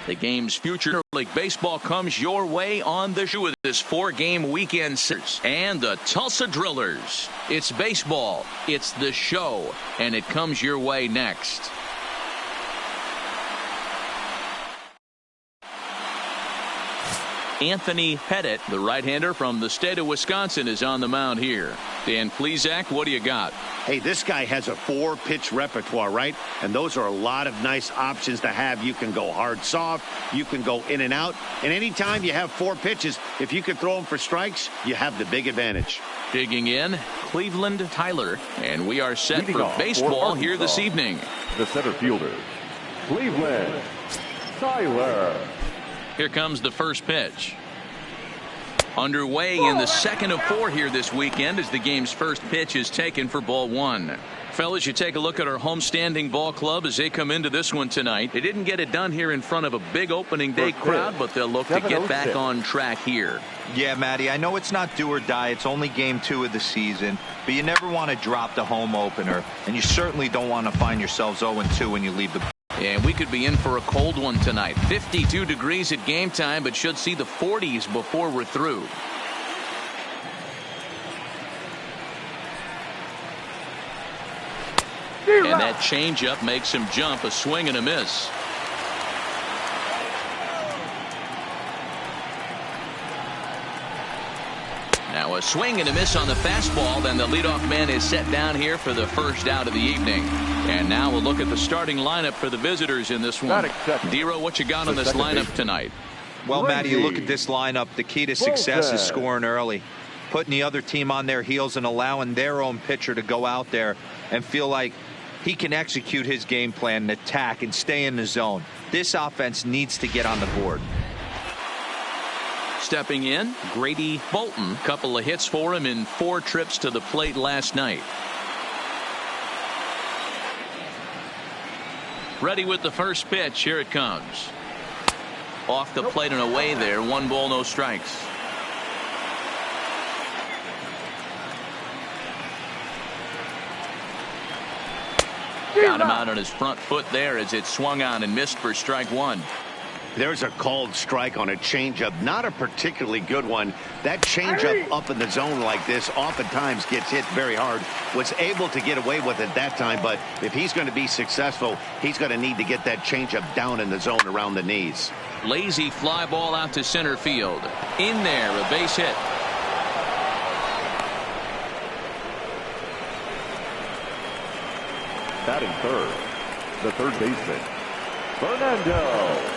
The game's future League Baseball comes your way on the show with this 4-game weekend series and the Tulsa Drillers. It's baseball, it's the show, and it comes your way next. Anthony Pettit, the right-hander from the state of Wisconsin, is on the mound here. Dan Plesac, what do you got? Hey, this guy has a 4-pitch repertoire, right? And those are a lot of nice options to have. You can go hard, soft. You can go in and out. And anytime you have 4 pitches, if you can throw them for strikes, you have the big advantage. Digging in, Cleveland Tyler. And we are set for baseball here this evening. The center fielder, Cleveland Tyler. Here comes the first pitch. Underway in the second of 4 here this weekend as the game's first pitch is taken for ball 1. Fellas, you take a look at our homestanding ball club as they come into this one tonight. They didn't get it done here in front of a big opening day crowd, but they'll look to get back on track here. Yeah, Matty, I know it's not do or die. It's only game 2 of the season, but you never want to drop the home opener, and you certainly don't want to find yourselves 0-2 when you leave the. And we could be in for a cold one tonight. 52 degrees at game time, but should see the 40s before we're through. And that changeup makes him jump. A swing and a miss. Now a swing and a miss on the fastball. Then the leadoff man is set down here for the first out of the evening. And now we'll look at the starting lineup for the visitors in this one. Dero, what you got on this lineup tonight? Well, Matty, you look at this lineup. The key to success is scoring early, putting the other team on their heels and allowing their own pitcher to go out there and feel like he can execute his game plan and attack and stay in the zone. This offense needs to get on the board. Stepping in, Grady Bolton. Couple of hits for him in 4 trips to the plate last night. Ready with the first pitch. Here it comes. Off the plate and away there. 1 ball, no strikes. Got him out on his front foot there as it swung on and missed for strike 1. There's a called strike on a changeup, not a particularly good one. That changeup up in the zone like this oftentimes gets hit very hard. Was able to get away with it that time, but if he's going to be successful, he's going to need to get that changeup down in the zone around the knees. Lazy fly ball out to center field. In there, a base hit. Batting third, the third baseman, Fernando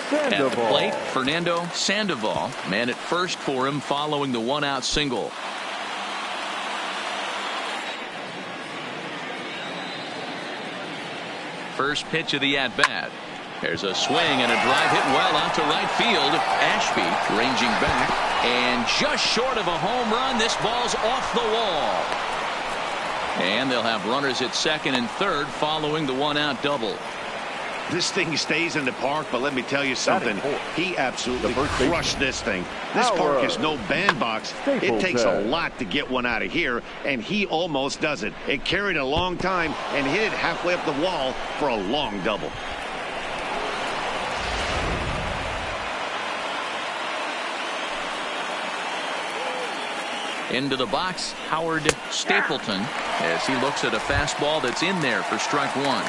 Sandoval. At the plate, Fernando Sandoval. Man at first for him following the 1-out single. First pitch of the at-bat. There's a swing and a drive hit well out to right field. Ashby ranging back and just short of a home run. This ball's off the wall. And they'll have runners at second and third following the 1-out double. This thing stays in the park, but let me tell you something. He absolutely crushed this thing. This park is no bandbox. It takes a lot to get one out of here, and he almost does it. It carried a long time and hit it halfway up the wall for a long double. Into the box, Howard Stapleton, as he looks at a fastball that's in there for strike 1.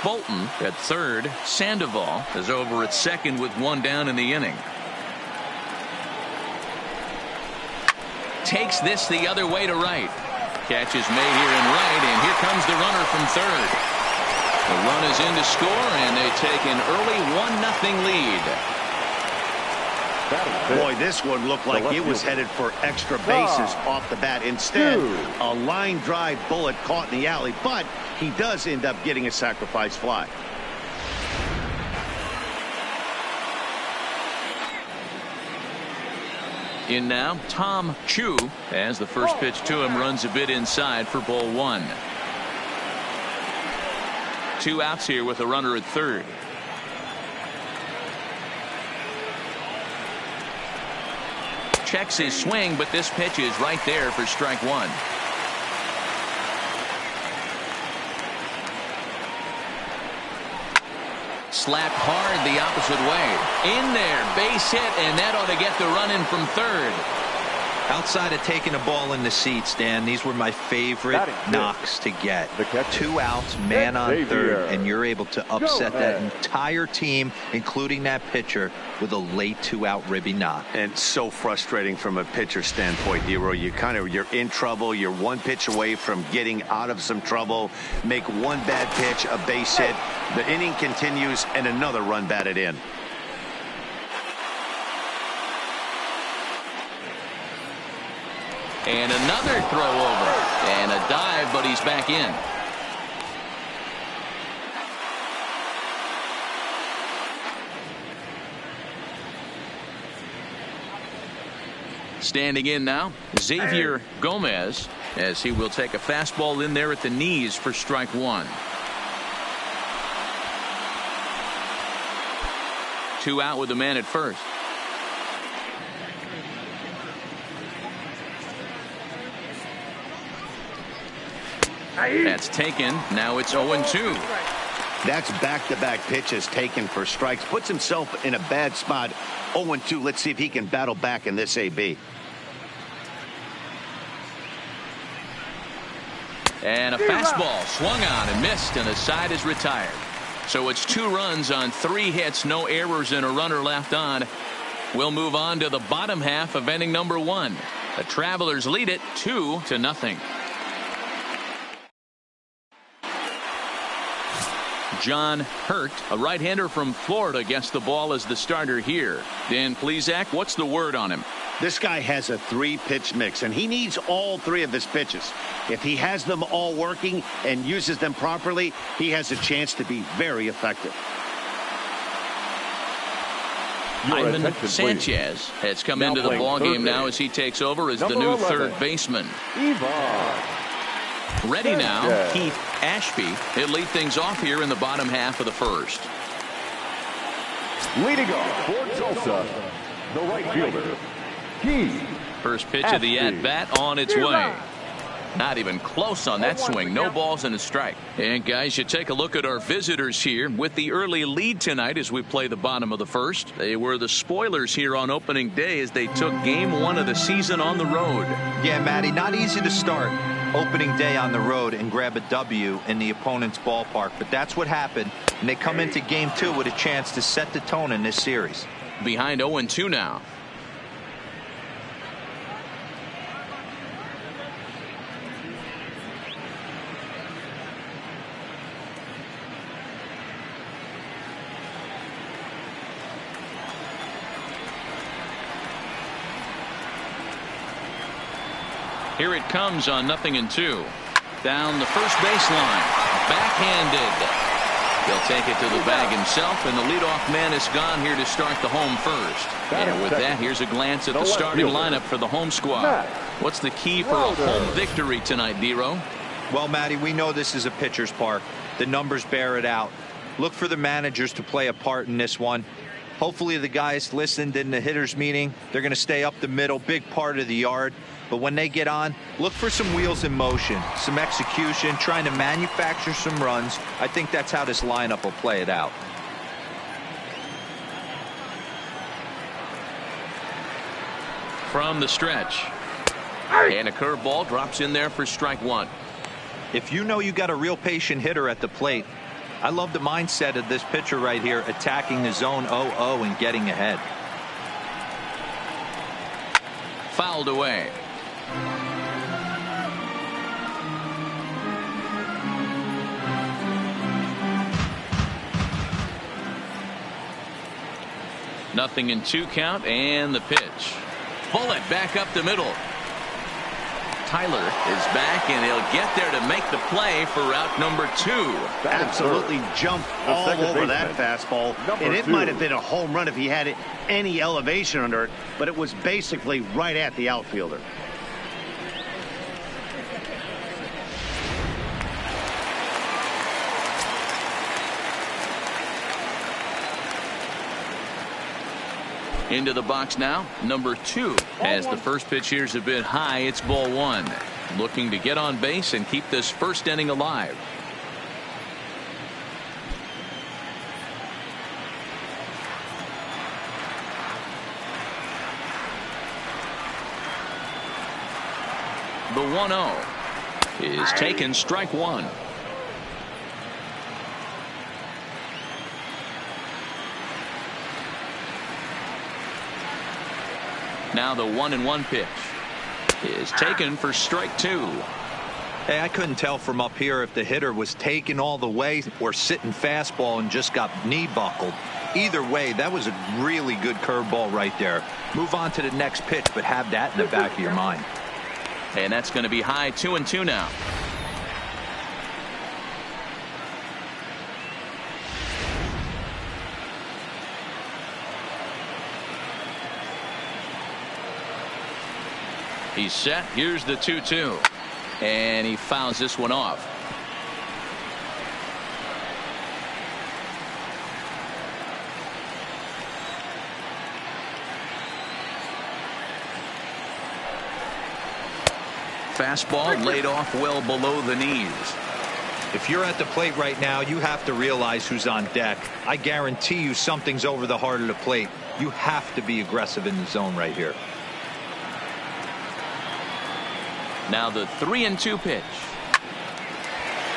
Bolton at third. Sandoval is over at second with 1 down in the inning. Takes this the other way to right. Catch is made here in right, and here comes the runner from third. The run is in to score, and they take an early 1-0 lead. Boy, this one looked like it was headed for extra bases off the bat. Instead, a line drive bullet caught in the alley, but he does end up getting a sacrifice fly. In now, Tom Chu, as the first pitch to him runs a bit inside for ball 1. 2 outs here with a runner at third. Checks his swing, but this pitch is right there for strike 1. Slapped hard the opposite way. In there, base hit, and that ought to get the run in from third. Outside of taking a ball in the seats, Dan, these were my favorite knocks to get. 2 outs, man on third, and you're able to upset that entire team, including that pitcher, with a late 2-out ribby knock. And so frustrating from a pitcher standpoint, Dero. You're in trouble. You're 1 pitch away from getting out of some trouble. Make 1 bad pitch, a base hit. The inning continues, and another run batted in. And another throw over. And a dive, but he's back in. Standing in now, Xavier Gomez, as he will take a fastball in there at the knees for strike 1. 2 out with the man at first. That's taken. Now it's 0-2. That's back-to-back pitches taken for strikes. Puts himself in a bad spot. 0-2. Let's see if he can battle back in this AB. And a fastball swung on and missed, and the side is retired. So it's 2 runs on 3 hits, no errors, and a runner left on. We'll move on to the bottom half of inning number 1. The Travelers lead it 2-0. John Hurt, a right-hander from Florida, gets the ball as the starter here. Dan Plesac, what's the word on him? This guy has a 3-pitch mix, and he needs all 3 of his pitches. If he has them all working and uses them properly, he has a chance to be very effective. Ivan Sanchez has come into the ballgame now as he takes over as the new third baseman. Ready now, Keith Ashby. He'll lead things off here in the bottom half of the first. Leading off for Tulsa, the right fielder, Keith. First pitch of the at-bat on its way. Not even close on that swing. No balls and a strike. And guys, you take a look at our visitors here with the early lead tonight as we play the bottom of the first. They were the spoilers here on opening day as they took game 1 of the season on the road. Yeah, Matty, not easy to start opening day on the road and grab a W in the opponent's ballpark, but that's what happened, and they come into game 2 with a chance to set the tone in this series. Behind 0-2 now. Here it comes on 0-2. Down the first baseline. Backhanded. He'll take it to the bag himself, and the leadoff man is gone here to start the home first. And with that, here's a glance at the starting lineup for the home squad. What's the key for a home victory tonight, Dero? Well, Matty, we know this is a pitcher's park. The numbers bear it out. Look for the managers to play a part in this one. Hopefully the guys listened in the hitters meeting. They're going to stay up the middle, big part of the yard. But when they get on, look for some wheels in motion, some execution, trying to manufacture some runs. I think that's how this lineup will play it out. From the stretch. And a curveball drops in there for strike 1. If you know you got a real patient hitter at the plate, I love the mindset of this pitcher right here, attacking the zone 0-0 and getting ahead. Fouled away. Nothing in 2 count, and the pitch. Bullet back up the middle. Tyler is back, and he'll get there to make the play for route number 2. Absolutely jumped all over that fastball, and it might have been a home run if he had any elevation under it, but it was basically right at the outfielder. Into the box now, number 2. As the first pitch here is a bit high, it's ball 1. Looking to get on base and keep this first inning alive. The 1-0 is taken, strike one. Now the 1-1 pitch is taken for strike two. Hey, I couldn't tell from up here if the hitter was taking all the way or sitting fastball and just got knee buckled. Either way, that was a really good curveball right there. Move on to the next pitch, but have that in the back of your mind. And that's going to be high, 2-2 now. He's set. Here's the 2-2. And he fouls this one off. Fastball laid off well below the knees. If you're at the plate right now, you have to realize who's on deck. I guarantee you something's over the heart of the plate. You have to be aggressive in the zone right here. Now the 3-2 pitch.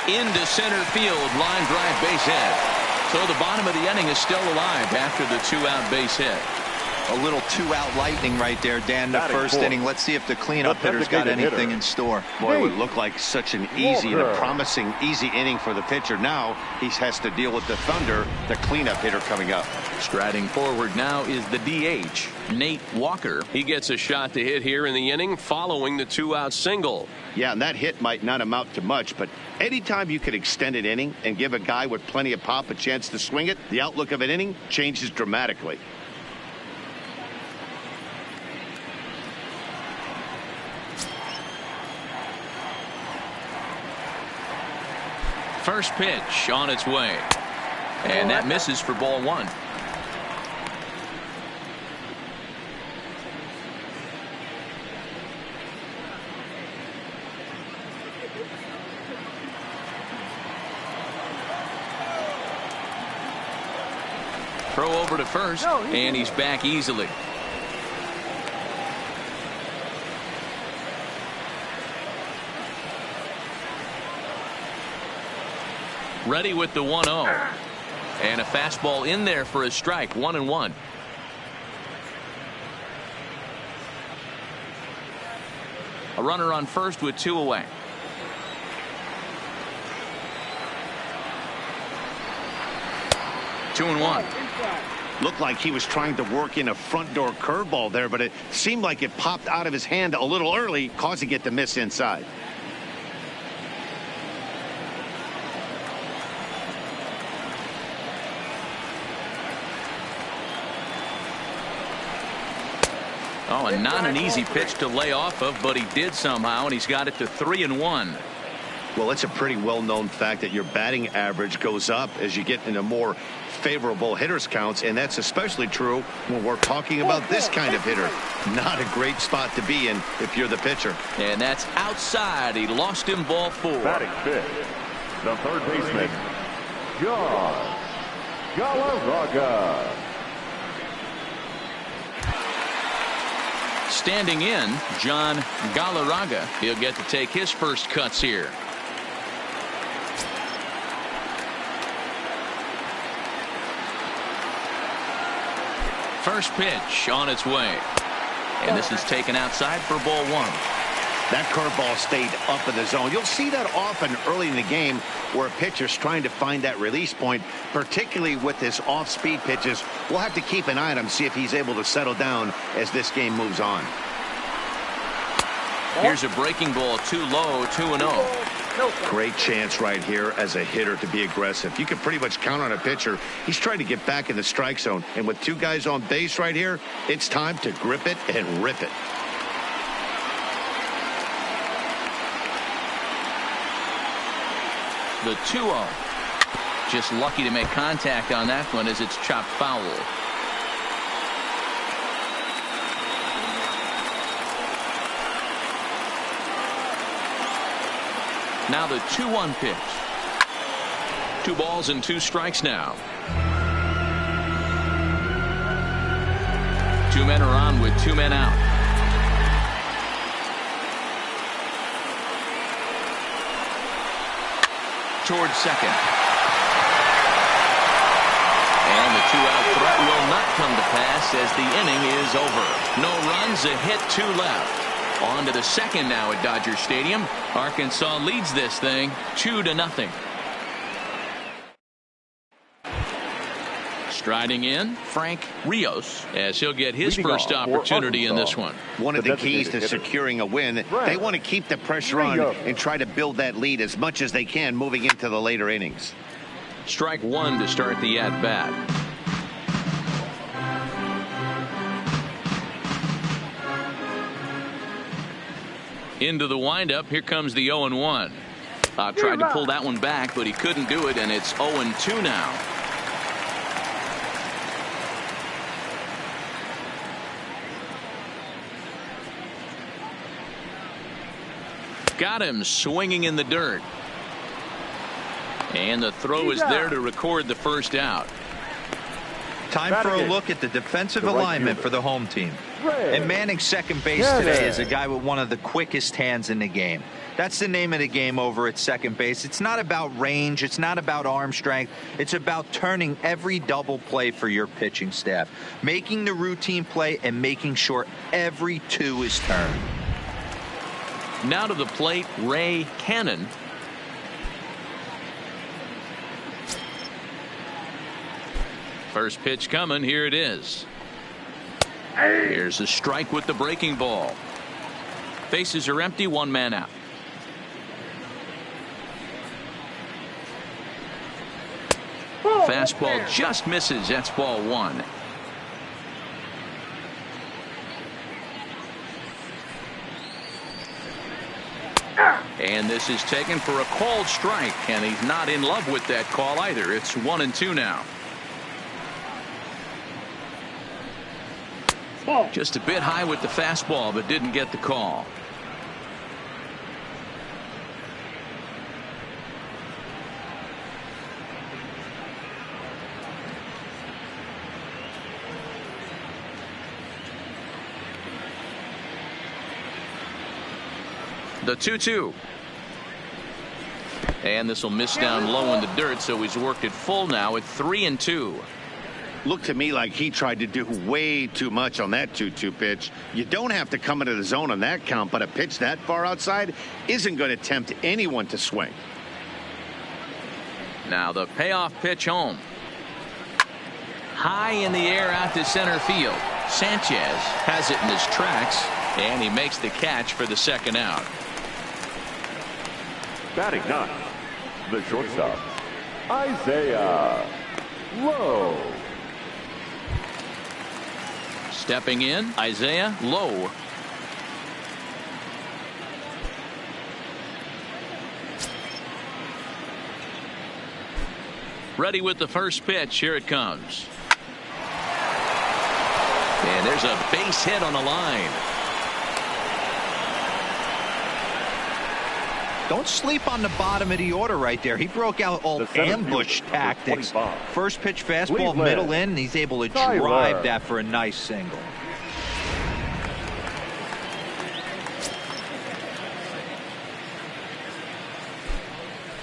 Into center field, line drive, base hit. So the bottom of the inning is still alive after the 2-out base hit. A little 2-out lightning right there, Dan, the first inning. Let's see if the cleanup hitter's got anything in store. Boy, it would look like such an easy and a promising easy inning for the pitcher. Now he has to deal with the Thunder, the cleanup hitter coming up. Striding forward now is the DH, Nate Walker. He gets a shot to hit here in the inning following the 2-out single. Yeah, and that hit might not amount to much, but anytime you can extend an inning and give a guy with plenty of pop a chance to swing it, the outlook of an inning changes dramatically. First pitch on its way. And that misses for ball one. Throw over to first, and he's back easily. Ready with the 1-0. And a fastball in there for a strike. 1-1. A runner on first with 2 away. Two and one. Looked like he was trying to work in a front door curveball there, but it seemed like it popped out of his hand a little early, causing it to miss inside. Oh, and not an easy pitch to lay off of, but he did somehow, and he's got it to 3-1. Well, it's a pretty well-known fact that your batting average goes up as you get into more favorable hitters counts, and that's especially true when we're talking about this kind of hitter. Not a great spot to be in if you're the pitcher. And that's outside. He lost him, ball 4. Batting fifth, the third baseman, John Galarraga. Standing in, John Galarraga. He'll get to take his first cuts here. First pitch on its way. And this is taken outside for ball 1. That curveball stayed up in the zone. You'll see that often early in the game where a pitcher's trying to find that release point, particularly with his off-speed pitches. We'll have to keep an eye on him, see if he's able to settle down as this game moves on. Here's a breaking ball, too low, 2-0. Great chance right here as a hitter to be aggressive. You can pretty much count on a pitcher. He's trying to get back in the strike zone. And with 2 guys on base right here, it's time to grip it and rip it. The 2-0. Just lucky to make contact on that one as it's chopped foul. Now the 2-1 pitch. 2 balls and 2 strikes now. 2 men are on with 2 men out. towards second. And the two-out threat will not come to pass as the inning is over. No runs, a hit, 2 left. On to the second now at Dodger Stadium. Arkansas leads this thing 2-0. Striding in, Frank Rios, as he'll get his first opportunity in this one. One of the keys to securing a win, they want to keep the pressure on and try to build that lead as much as they can moving into the later innings. Strike 1 to start the at-bat. Into the windup. Here comes the 0-1. Tried to pull that one back, but he couldn't do it, and it's 0-2 now. Got him swinging in the dirt. And the throw is there to record the first out. Time for a look at the defensive alignment for the home team. And manning second base today is a guy with one of the quickest hands in the game. That's the name of the game over at second base. It's not about range. It's not about arm strength. It's about turning every double play for your pitching staff, making the routine play and making sure every 2 is turned. Now to the plate, Ray Cannon. First pitch coming. Here it is. Here's a strike with the breaking ball. Bases are empty. 1 man out. Fastball just misses. That's ball 1. And this is taken for a called strike, and he's not in love with that call either. It's 1-2 now. Just a bit high with the fastball, but didn't get the call. The 2-2. And this will miss down low in the dirt, so he's worked it full now at 3-2. Looked to me like he tried to do way too much on that 2-2 pitch. You don't have to come into the zone on that count, but a pitch that far outside isn't going to tempt anyone to swing. Now the payoff pitch home. High in the air out to center field. Sanchez has it in his tracks, and he makes the catch for the second out. Batting 9, the shortstop, Isaiah Lowe. Stepping in, Isaiah Lowe. Ready with the first pitch. Here it comes. And there's a base hit on the line. Don't sleep on the bottom of the order right there. He broke out all ambush tactics. First pitch fastball, middle in, and he's able to drive that for a nice single.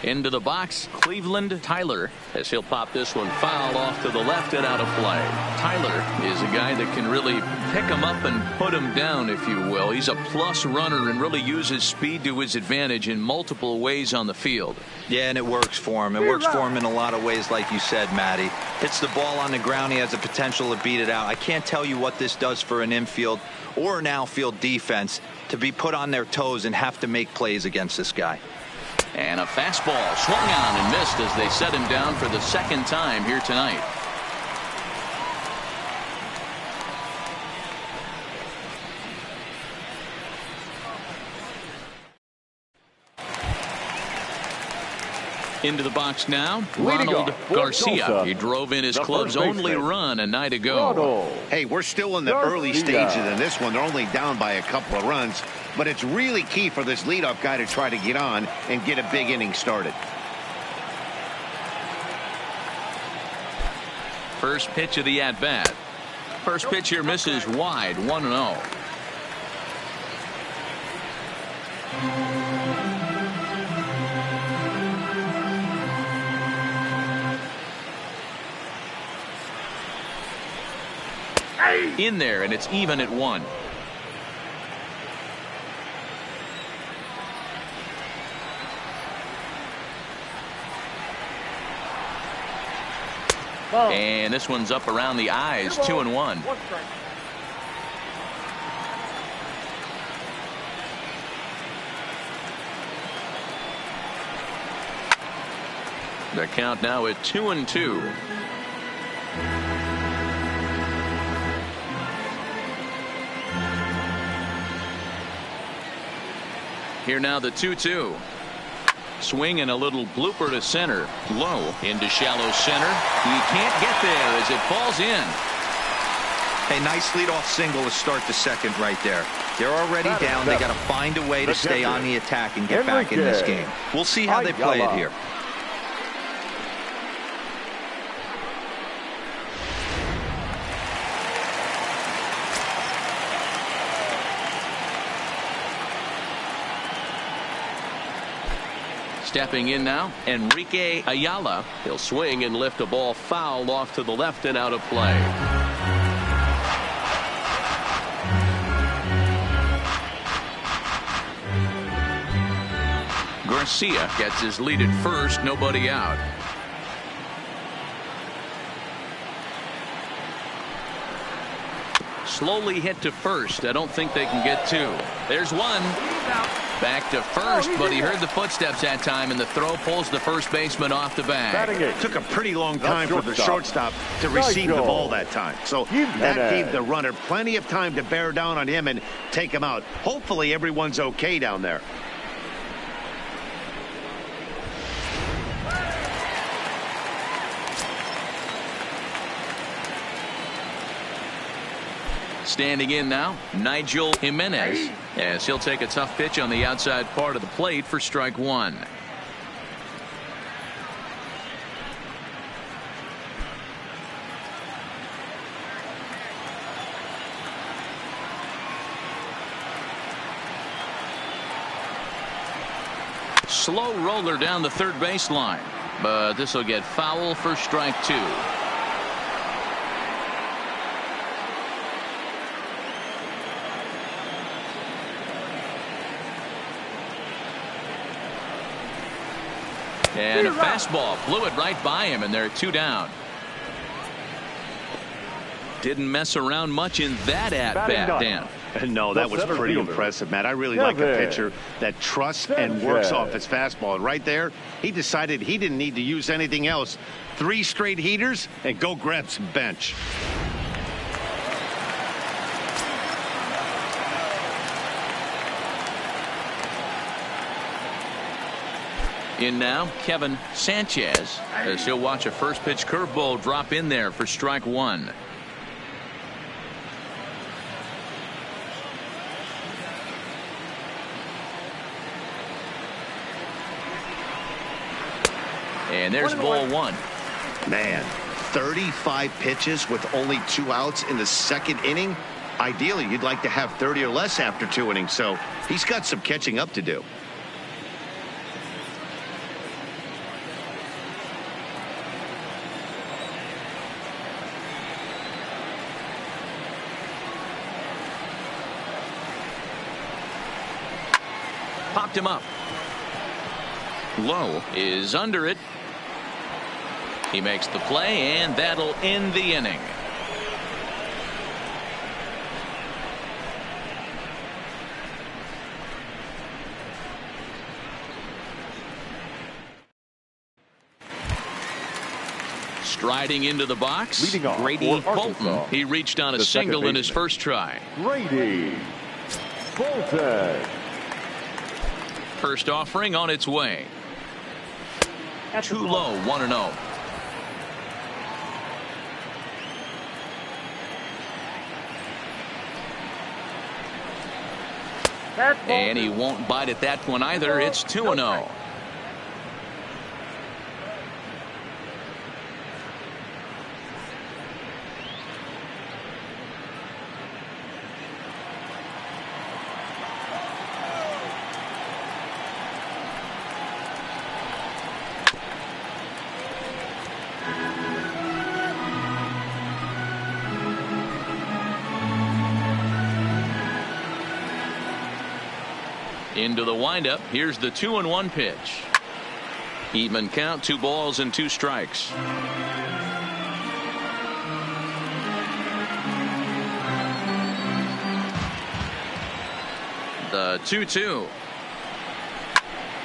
Into the box, Cleveland Tyler, as he'll pop this one foul off to the left and out of play. Tyler is a guy that can really pick him up and put him down, if you will. He's a plus runner and really uses speed to his advantage in multiple ways on the field. Yeah, and it works for him. It works for him in a lot of ways, like you said, Matty. Hits the ball on the ground. He has the potential to beat it out. I can't tell you what this does for an infield or an outfield defense to be put on their toes and have to make plays against this guy. And a fastball swung on and missed as they set him down for the second time here tonight. Into the box now, Ronald Garcia. He drove in his club's only run a night ago. Hey, we're still in the early stages in this one. They're only down by a couple of runs, but it's really key for this leadoff guy to try to get on and get a big inning started. First pitch of the at-bat. First pitch here misses wide, 1-0. in there, and it's even at 1. And this one's up around the eyes, 2-1. The count now at 2-2. Here now the 2-2. Swing and a little blooper to center. Low into shallow center. He can't get there as it falls in. A nice leadoff single to start the second right there. They're already down. They got to find a way to stay on the attack and get back in this game. We'll see how they play it here. Stepping in now, Enrique Ayala. He'll swing and lift a ball foul off to the left and out of play. Garcia gets his lead at first, nobody out. Slowly hit to first. I don't think they can get 2. There's 1. Back to first, but he heard the footsteps that time, and the throw pulls the first baseman off the bag. It took a pretty long time for the shortstop to receive the ball that time. So that gave the runner plenty of time to bear down on him and take him out. Hopefully everyone's okay down there. Standing in now, Nigel Jimenez, as he'll take a tough pitch on the outside part of the plate for strike 1. Slow roller down the third baseline, but this will get foul for strike 2. And a fastball flew it right by him, and they're 2 down. Didn't mess around much in that at-bat, Dan. No, that was pretty impressive, Matt. I really like a pitcher that trusts and works off his fastball. And right there, he decided he didn't need to use anything else. 3 straight heaters and go grab some bench. In now, Kevin Sanchez, as he'll watch a first pitch curveball drop in there for strike 1. And there's ball 1. Man, 35 pitches with only 2 outs in the second inning. Ideally, you'd like to have 30 or less after 2 innings, so he's got some catching up to do. Popped him up. Low is under it. He makes the play, and that'll end the inning. Striding into the box, Grady Bolton. He reached on a single in his first try. Grady Bolton. First offering on its way. Too low, 1-0. And he won't bite at that one either. It's 2-0. Into the windup. Here's the 2-1 pitch. Even count, 2 balls and 2 strikes. The 2-2.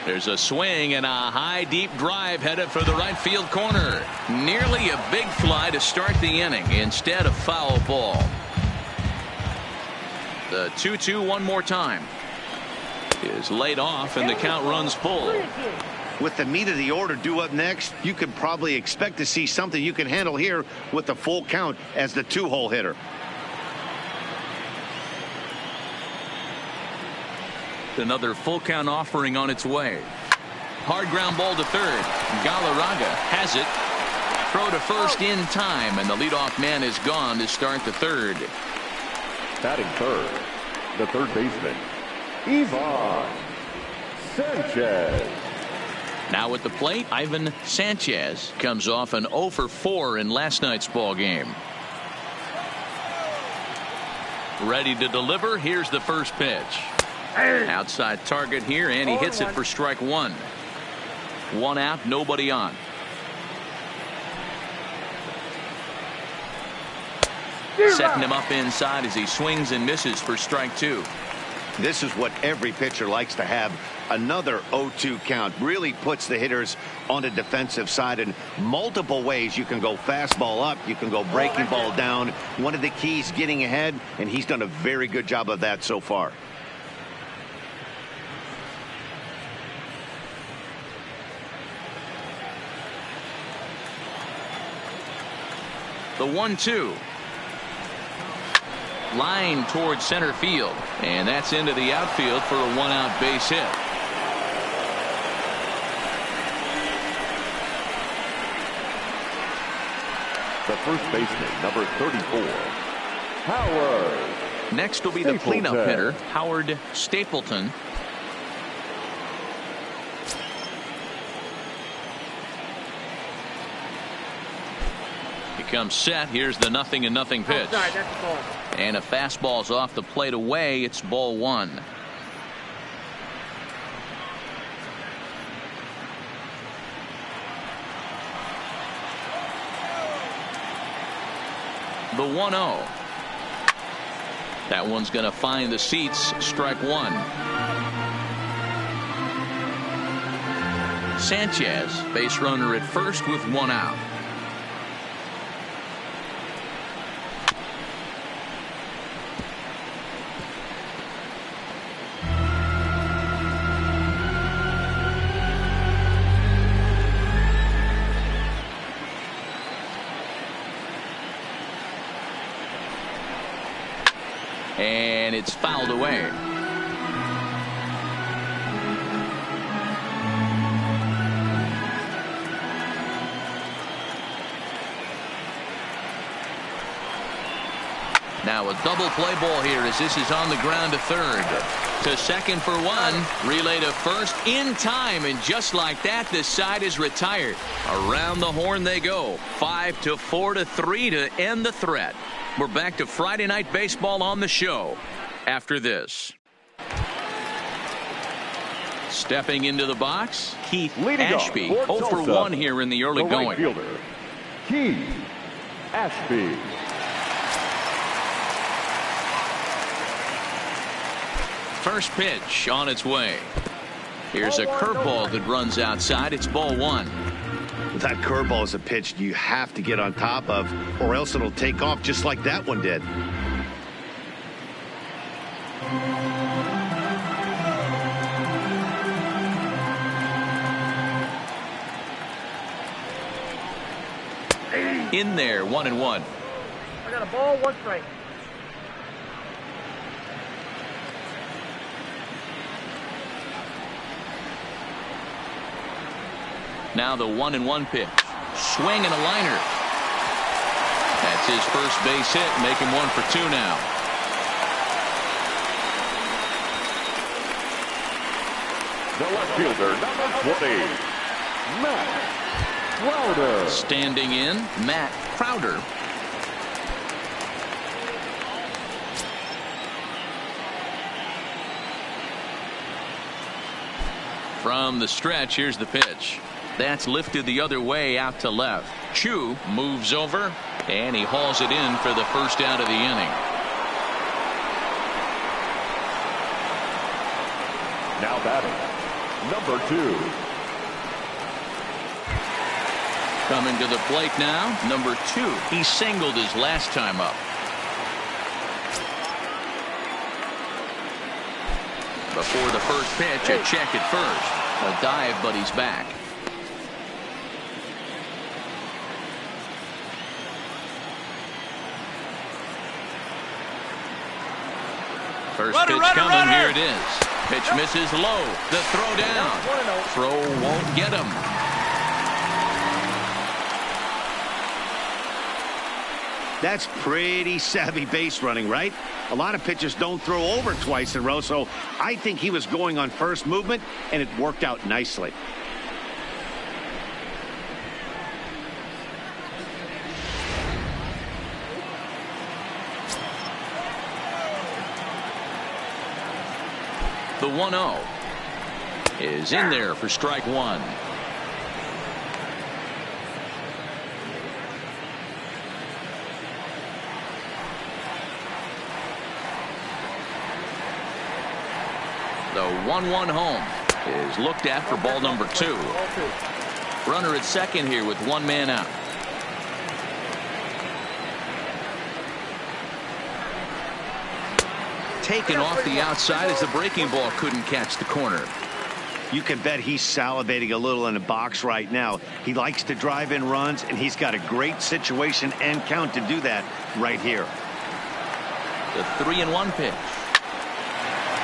There's a swing and a high deep drive headed for the right field corner. Nearly a big fly to start the inning. Instead, a foul ball. The 2-2 one more time is laid off and the count runs full. With the meat of the order due up next, you could probably expect to see something you can handle here with the full count as the 2-hole hitter. Another full count offering on its way. Hard ground ball to third. Galarraga has it. Throw to first in time, and the leadoff man is gone to start the third. Batting third, the third baseman, Ivan Sanchez. Now at the plate, Ivan Sanchez comes off an 0 for 4 in last night's ball game. Ready to deliver. Here's the first pitch. Outside target here, and he hits it for strike 1. 1 out, nobody on. Setting him up inside as he swings and misses for strike 2. This is what every pitcher likes to have. Another 0-2 count really puts the hitters on the defensive side in multiple ways. You can go fastball up, you can go breaking ball down. One of the keys, getting ahead, and he's done a very good job of that so far. The 1-2. Line towards center field, and that's into the outfield for a 1-out base hit. The first baseman, number 34, Howard. Next will be the cleanup hitter, Howard Stapleton. Comes set. Here's the 0-0 pitch. And a fastball's off the plate away. It's ball 1. The 1-0. That one's going to find the seats. Strike 1. Sanchez, base runner at first with 1 out. And it's fouled away. Now a double play ball here as this is on the ground to third. To second for 1. Relay to first in time, and just like that, this side is retired. Around the horn they go. 5-4-3 to end the threat. We're back to Friday Night Baseball on the show after this. Stepping into the box, Keith Ashby. 0 for 1 here in the early going. Right fielder, Keith Ashby. First pitch on its way. Here's a curveball that runs outside. It's ball 1. That curveball is a pitch you have to get on top of, or else it'll take off just like that one did. In there, 1-1. I got a ball, 1 strike. Now the 1-1 pitch. Swing and a liner. That's his first base hit, making 1 for 2 now. The left fielder, number 20, Matt Crowder. Standing in, Matt Crowder. From the stretch, here's the pitch. That's lifted the other way out to left. Chu moves over, and he hauls it in for the first out of the inning. Now batting, number 2. Coming to the plate now, number 2. He singled his last time up. Before the first pitch, a check at first. A dive, but he's back. First pitch coming. Here it is. Pitch misses low. The throw down. Throw won't get him. That's pretty savvy base running, right? A lot of pitchers don't throw over twice in a row, so I think he was going on first movement, and it worked out nicely. The 1-0 is in there for strike 1. The 1-1 home is looked at for ball number 2. Runner at second here with one man out. Taken off the outside as the breaking ball couldn't catch the corner. You can bet he's salivating a little in the box right now. He likes to drive in runs, and he's got a great situation and count to do that right here. The 3-1 pitch.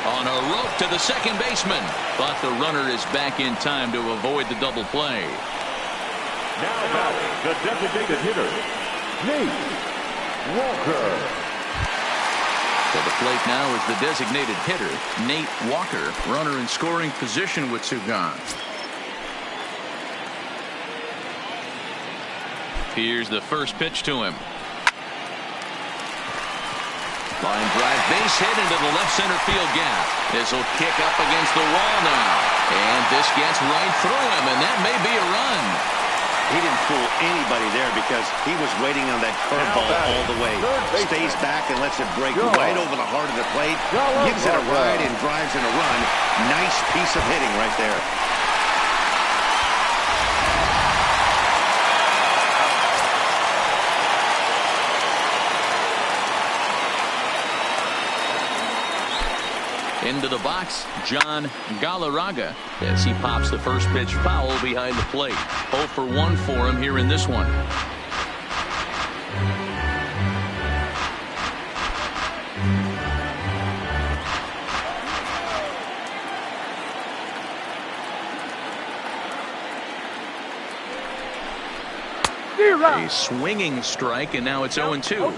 On a rope to the second baseman, but the runner is back in time to avoid the double play. Now batting, the designated hitter, Nate Walker. To the plate now is the designated hitter, Nate Walker. Runner in scoring position with 2 gone. Here's the first pitch to him. Line drive, base hit into the left center field gap. This will kick up against the wall now. And this gets right through him, and that may be a run. He didn't fool anybody there because he was waiting on that curveball all the way. Stays back and lets it break right over the heart of the plate. Gives it a ride and drives in a run. Nice piece of hitting right there. Into the box, John Galarraga, as he pops the first pitch foul behind the plate. 0 for 1 for him here in this one. A swinging strike, and now it's 0-2.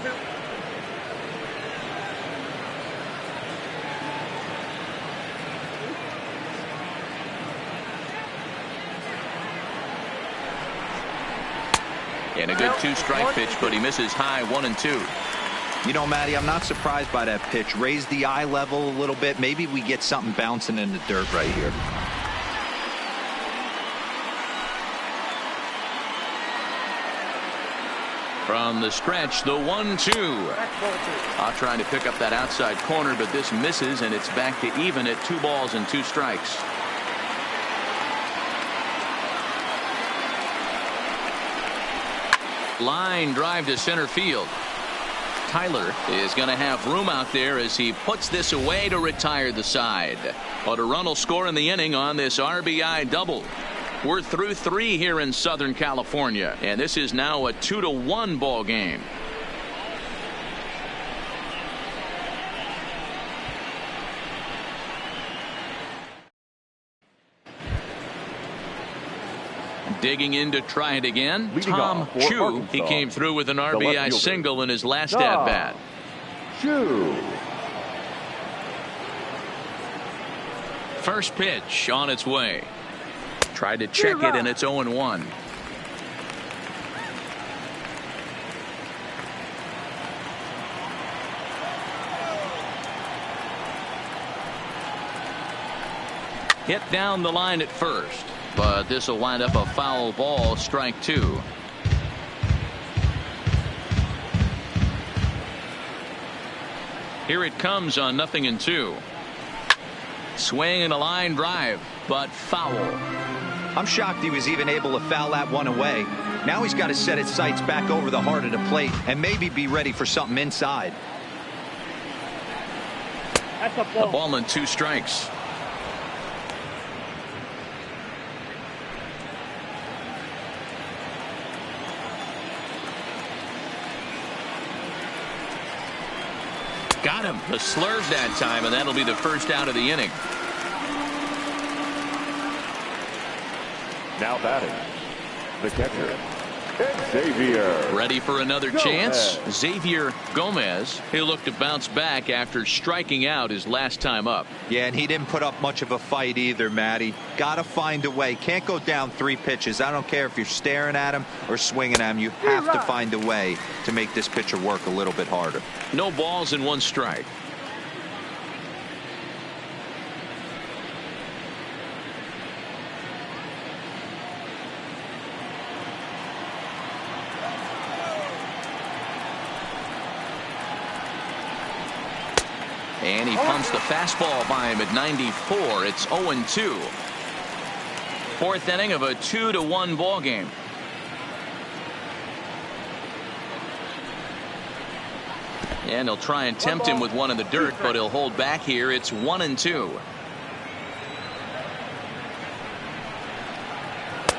And a good 2-strike pitch, but he misses high 1-2. You know, Matty, I'm not surprised by that pitch. Raise the eye level a little bit. Maybe we get something bouncing in the dirt right here. From the stretch, the 1-2. Trying to pick up that outside corner, but this misses, and it's back to even at 2 balls and 2 strikes. Line drive to center field. Tyler is going to have room out there as he puts this away to retire the side. But a run will score in the inning on this RBI double. We're through 3 here in Southern California, and this is now a 2-1 ball game. Digging in to try it again. Tom Chu. He came through with an RBI single in his last at-bat. Chu. First pitch on its way. Tried to check it, and it's 0-1. hit down the line at first, but this will wind up a foul ball, strike 2. Here it comes on 0-2. Swing and a line drive, but foul. I'm shocked he was even able to foul that one away. Now he's got to set his sights back over the heart of the plate and maybe be ready for something inside. That's a The ball and 2 strikes. Got him. The slurve that time, and that'll be the first out of the inning. Now batting, the catcher, Xavier. Ready for another chance? Xavier Gomez. He'll look to bounce back after striking out his last time up. Yeah, and he didn't put up much of a fight either, Matty. Got to find a way. Can't go down 3 pitches. I don't care if you're staring at him or swinging at him. You have to find a way to make this pitcher work a little bit harder. No balls and 1 strike. And he pumps the fastball by him at 94. It's 0-2. 4th inning of a 2-1 ball game. And he'll try and tempt him with one in the dirt, but he'll hold back here. It's 1-2.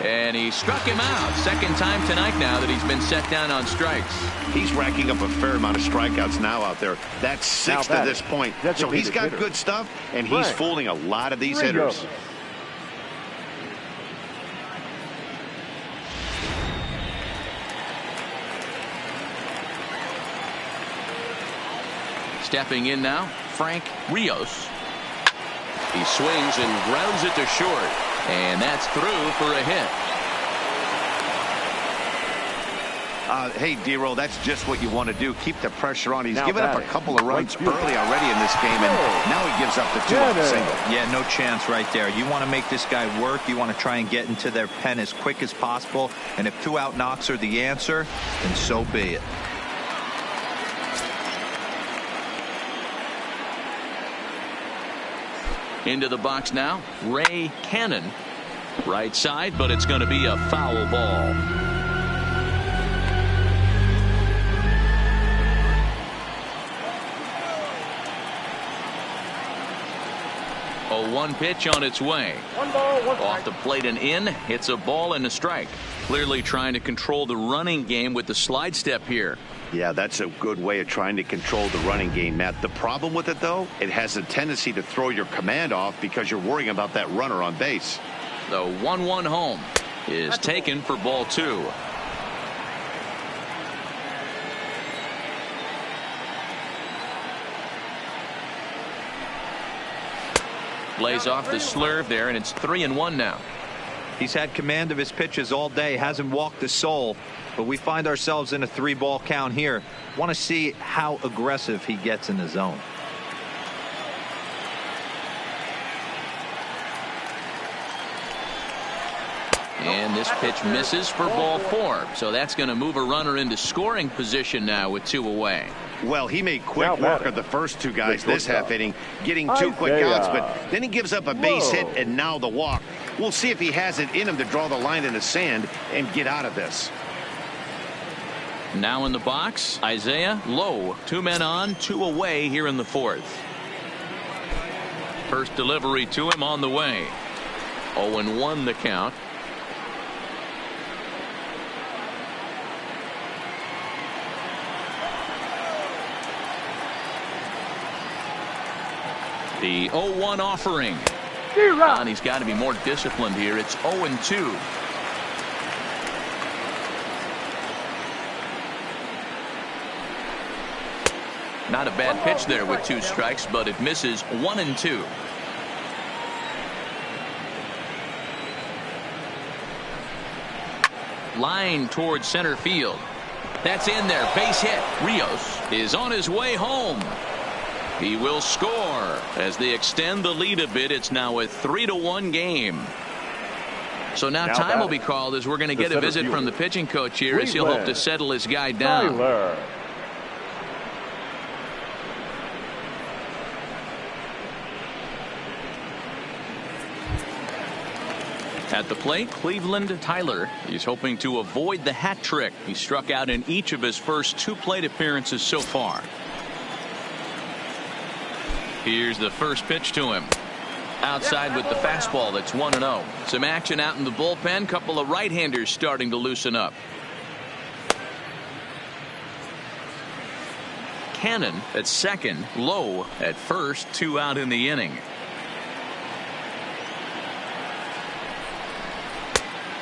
And he struck him out. 2nd time tonight now that he's been set down on strikes. He's racking up a fair amount of strikeouts now out there. That's 6 to this point. So he's got good stuff, and he's fooling a lot of these hitters. Stepping in now, Frank Rios. He swings and grounds it to short. And that's through for a hit. Hey, D-Roll, that's just what you want to do. Keep the pressure on. He's given up a couple of runs early already in this game, and now he gives up the 2-out single. Yeah, no chance right there. You want to make this guy work. You want to try and get into their pen as quick as possible. And if 2-out knocks are the answer, then so be it. Into the box now, Ray Cannon. Right side, but it's going to be a foul ball. A 1 pitch on its way. 1 ball, 1 strike. Off the plate and in. It's a ball and a strike. Clearly trying to control the running game with the slide step here. Yeah, that's a good way of trying to control the running game, Matt. The problem with it, though, it has a tendency to throw your command off because you're worrying about that runner on base. The 1-1 home is taken for ball 2. Lays off the slurve there, and it's 3-1 now. He's had command of his pitches all day, hasn't walked a soul, but we find ourselves in a 3-ball count here. Want to see how aggressive he gets in the zone. And this pitch misses for ball 4. So that's going to move a runner into scoring position now with 2 away. Well, he made quick work of the first 2 guys this half inning, getting 2 quick outs, but then he gives up a base hit and now the walk. We'll see if he has it in him to draw the line in the sand and get out of this. Now in the box, Isaiah Lowe. 2 men on, 2 away here in the 4th. First delivery to him on the way. 0-1 the count. The 0-1 offering. And he's got to be more disciplined here. It's 0-2. Not a bad pitch there with 2 strikes, but it misses. 1-2. Line towards center field. That's in there. Base hit. Rios is on his way home. He will score as they extend the lead a bit. It's now a 3-1 game. So now time will be called as we're going to get a visit from the pitching coach here as he'll hope to settle his guy down. At the plate, Cleveland Tyler. He's hoping to avoid the hat trick. He struck out in each of his first 2 plate appearances so far. Here's the first pitch to him. Outside with the fastball. That's 1-0. Some action out in the bullpen. Couple of right-handers starting to loosen up. Cannon at second. Lowe at first. 2 out in the inning.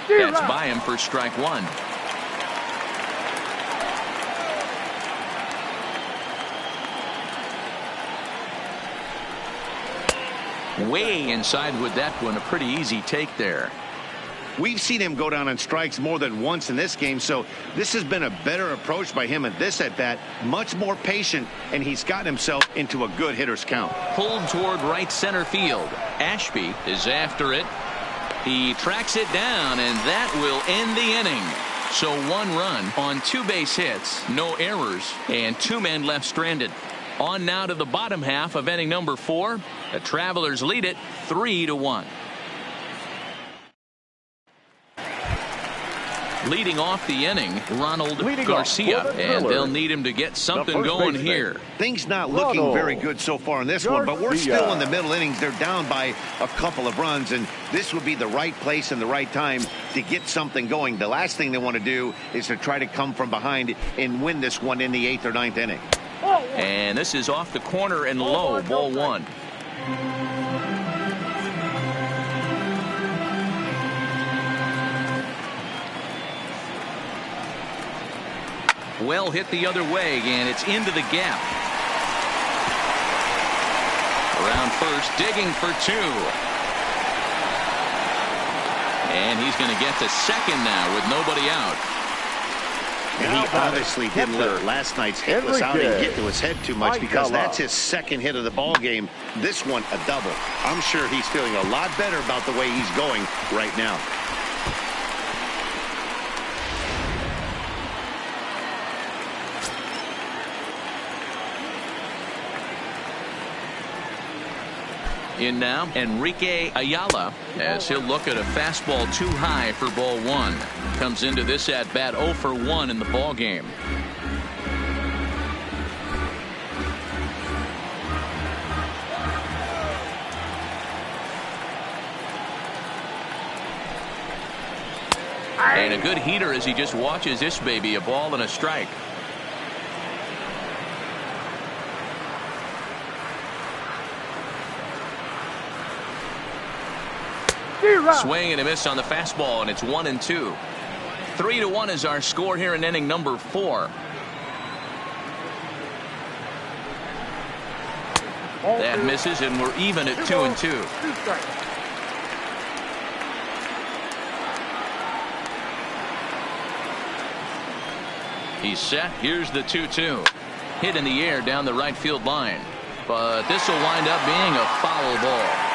That's by him for strike 1. Way inside with that one. A pretty easy take there. We've seen him go down on strikes more than once in this game, so this has been a better approach by him at this at bat. Much more patient, and he's gotten himself into a good hitter's count. Pulled toward right center field. Ashby is after it. He tracks it down, and that will end the inning. So 1 run on 2 base hits, no errors, and 2 men left stranded. On now to the bottom half of inning number 4. The Travelers lead it 3-1. Leading off the inning, Ronald Garcia, and they'll need him to get something going here. Things not looking very good so far in this one, but we're still in the middle innings. They're down by a couple of runs, and this would be the right place and the right time to get something going. The last thing they want to do is to try to come from behind and win this one in the 8th or 9th inning. And this is off the corner and low, ball 1. Well hit the other way, and it's into the gap. Around first, digging for 2. And he's going to get to second now with nobody out. And he obviously didn't let last night's hitless outing get to his head too much, because that's his second hit of the ball game. This one a double. I'm sure he's feeling a lot better about the way he's going right now. In now, Enrique Ayala, as he'll look at a fastball too high for ball 1. Comes into this at bat 0 for 1 in the ball game. And a good heater as he just watches this baby, a ball and a strike. Swing and a miss on the fastball, and it's 1-2. 3-1 is our score here in inning number 4. That misses, and we're even at 2-2. He's set. Here's the 2-2. Hit in the air down the right field line, but this will wind up being a foul ball.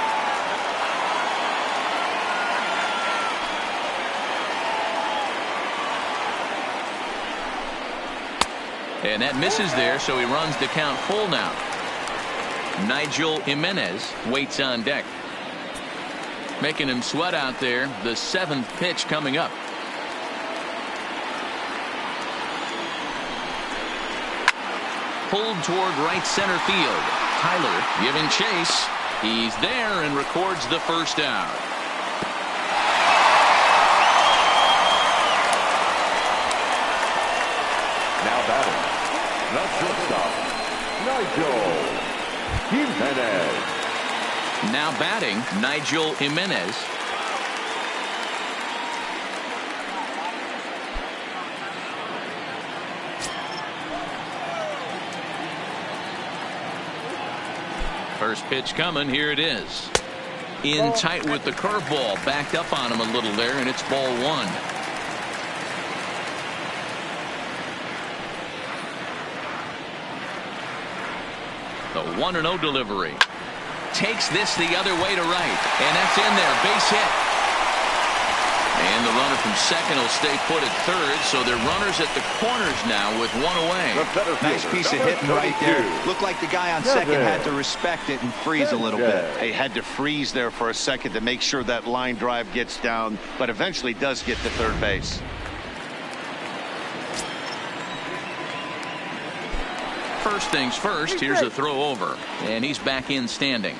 And that misses there, so he runs the count full now. Nigel Jimenez waits on deck. Making him sweat out there. The 7th pitch coming up. Pulled toward right center field. Tyler giving chase. He's there and records the first out. Now batting, the shortstop, Nigel Jimenez. Now batting, Nigel Jimenez. First pitch coming. Here it is. In tight with the curveball. Backed up on him a little there, and it's ball 1. The 1-0 delivery. Takes this the other way to right. And that's in there. Base hit. And the runner from second will stay put at third. So they're runners at the corners now with one away. Nice piece of hitting right there. Looked like the guy on second had to respect it and freeze a little bit. They had to freeze there for a second to make sure that line drive gets down, but eventually does get to third base. First things first, here's a throw over, and he's back in standing.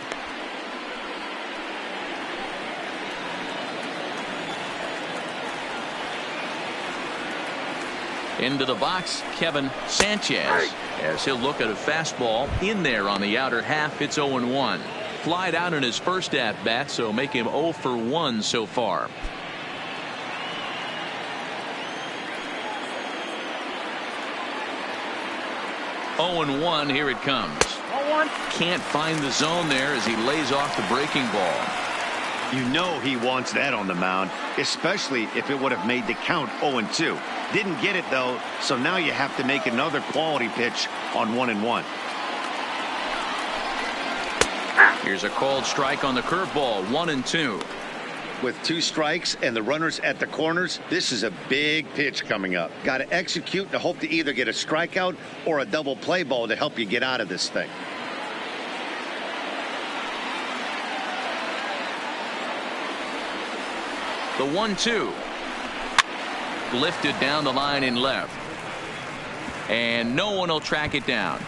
Into the box, Kevin Sanchez, as he'll look at a fastball in there on the outer half. It's 0-1. Flied out in his first at bat, so make him 0 for 1 so far. Oh, 1 here it comes. Can't find the zone there as he lays off the breaking ball. You know he wants that on the mound, especially if it would have made the count 0-2. Didn't get it though, so now you have to make another quality pitch on 1-1. Here's a called strike on the curveball. 1-2. With 2 strikes and the runners at the corners, this is a big pitch coming up. Got to execute to hope to either get a strikeout or a double play ball to help you get out of this thing. The 1-2. Lifted down the line in left. And no one will track it down.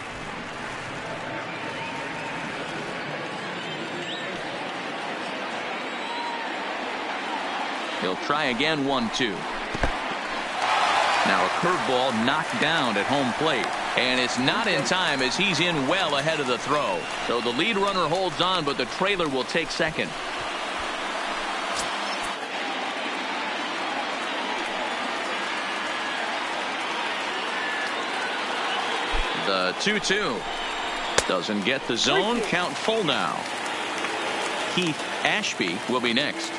He'll try again. 1-2. Now a curveball knocked down at home plate. And it's not in time as he's in well ahead of the throw. So the lead runner holds on, but the trailer will take second. The 2-2 doesn't get the zone. Count full now. Keith Ashby will be next.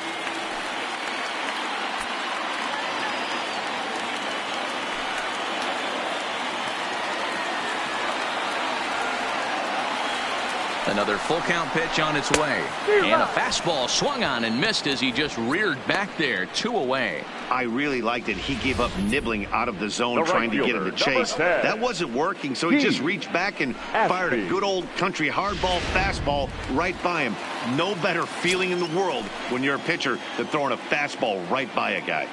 Another full count pitch on its way. And a fastball swung on and missed as he just reared back there. 2 away. I really liked it. He gave up nibbling out of the zone trying to get him to chase. That wasn't working, so he just reached back and fired a good old country hardball fastball right by him. No better feeling in the world when you're a pitcher than throwing a fastball right by a guy.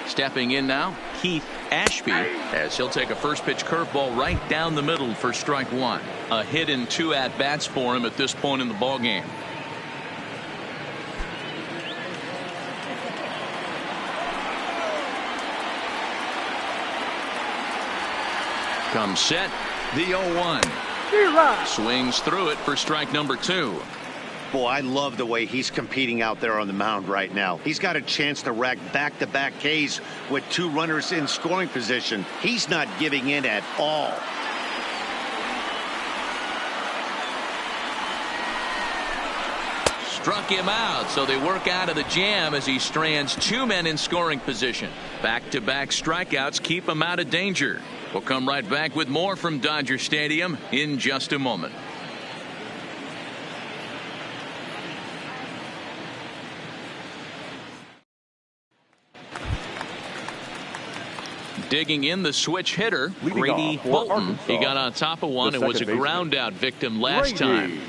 Stepping in now, Keith Ashby, as he'll take a first pitch curveball right down the middle for strike 1. A hit in 2 at-bats for him at this point in the ballgame. Comes set, the 0-1. Swings through it for strike number 2. Boy, I love the way he's competing out there on the mound right now. He's got a chance to rack back-to-back Ks with 2 runners in scoring position. He's not giving in at all. Struck him out, so they work out of the jam as he strands 2 men in scoring position. Back-to-back strikeouts keep him out of danger. We'll come right back with more from Dodger Stadium in just a moment. Digging in the switch hitter, Grady Bolton. He got on top of one and was a ground out victim last time.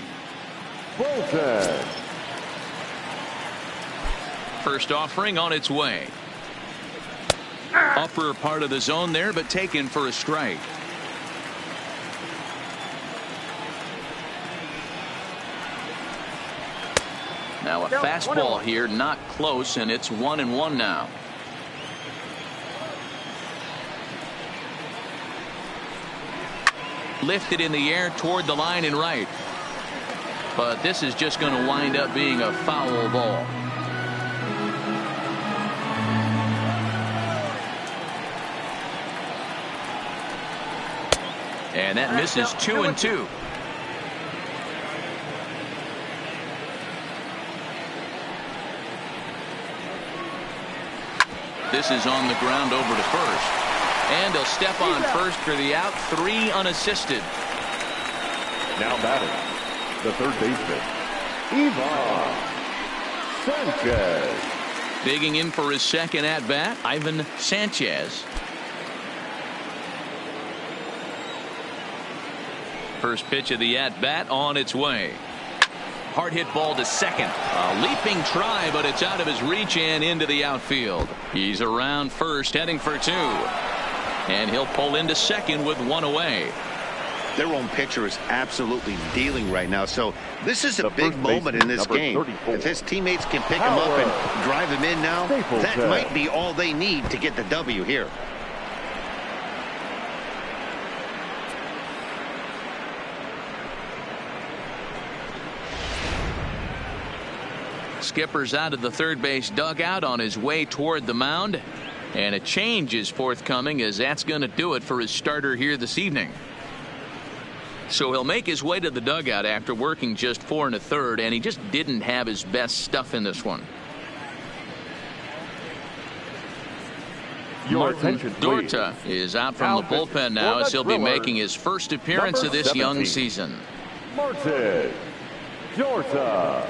Bolton. First offering on its way. Upper part of the zone there, but taken for a strike. Now a fastball here, not close, and it's 1-1 now. Lifted in the air toward the line and right. But this is just going to wind up being a foul ball. And that misses 2-2. This is on the ground over to first. And he'll step on first for the out. 3 unassisted. Now batting, the third baseman, Ivan Sanchez. Digging in for his second at-bat, Ivan Sanchez. First pitch of the at-bat on its way. Hard hit ball to second. A leaping try, but it's out of his reach and into the outfield. He's around first, heading for two. And he'll pull into second with one away. Their own pitcher is absolutely dealing right now. So this is a big moment in this game. 34. If his teammates can pick him up and drive him in now, that might be all they need to get the W here. Skipper's out of the third base dugout on his way toward the mound. And a change is forthcoming, as that's going to do it for his starter here this evening. So he'll make his way to the dugout after working just 4 1/3, and he just didn't have his best stuff in this one. Your Martin attention, please. Dorta is out from the bullpen now, as he'll be making his first appearance of this young season. Martin Dorta.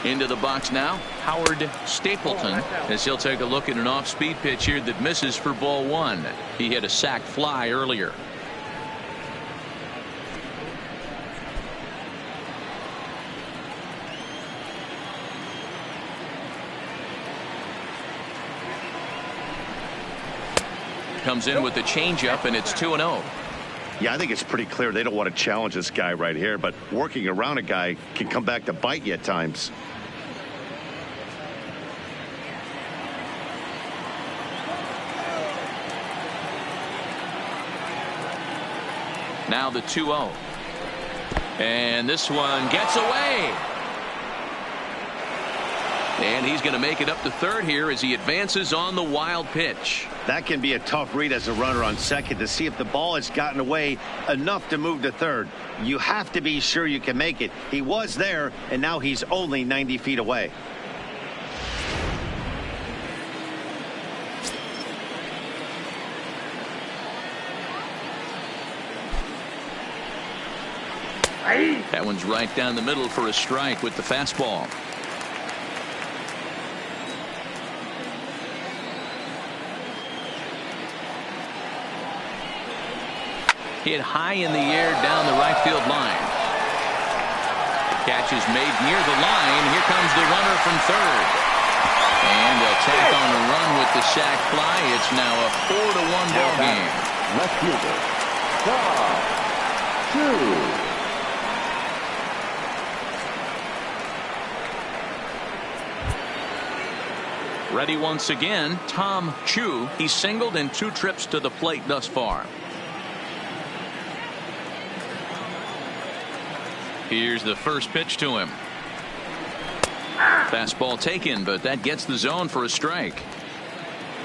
Into the box now, Howard Stapleton, as he'll take a look at an off-speed pitch here that misses for ball 1. He hit a sac fly earlier. Comes in with the changeup, and it's 2-0. Yeah, I think it's pretty clear they don't want to challenge this guy right here, but working around a guy can come back to bite you at times. Now the 2-0. And this one gets away. And he's going to make it up to third here as he advances on the wild pitch. That can be a tough read as a runner on second to see if the ball has gotten away enough to move to third. You have to be sure you can make it. He was there, and now he's only 90 feet away. That one's right down the middle for a strike with the fastball. Hit high in the air down the right field line. Catch is made near the line. Here comes the runner from third. And they'll tack on a run with the sac fly. It's now a 4-1 ball game. Left fielder, Tom Chu. Ready once again, Tom Chu. He's singled in 2 trips to the plate thus far. Here's the first pitch to him. Fastball taken, but that gets the zone for a strike.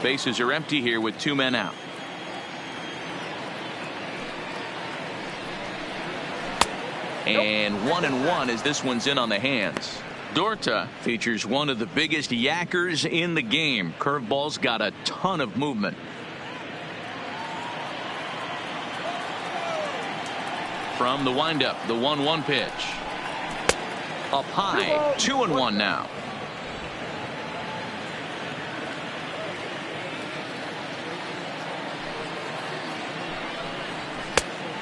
Bases are empty here with 2 men out. And 1-1 as this one's in on the hands. Dorta features one of the biggest yackers in the game. Curveball's got a ton of movement. From the windup, the 1-1 pitch. Up high, 2-1 now.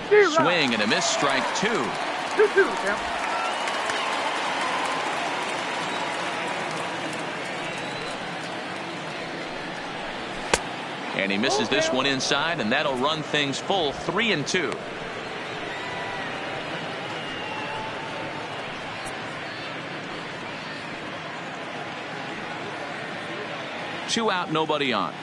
Swing and a miss, strike 2. 2-2. And he misses this one inside, and that'll run things full 3-2. Two out, nobody on.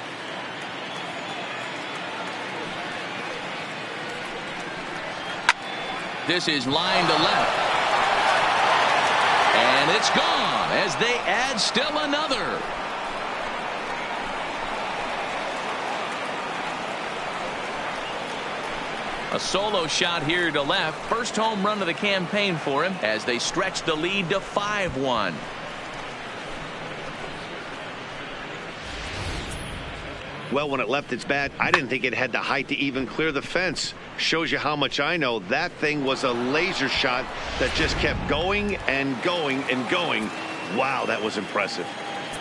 This is line to left. And it's gone as they add still another. A solo shot here to left. First home run of the campaign for him as they stretch the lead to 5-1. Well, when it left its bat, I didn't think it had the height to even clear the fence. Shows you how much I know. That thing was a laser shot that just kept going and going and going. Wow, that was impressive.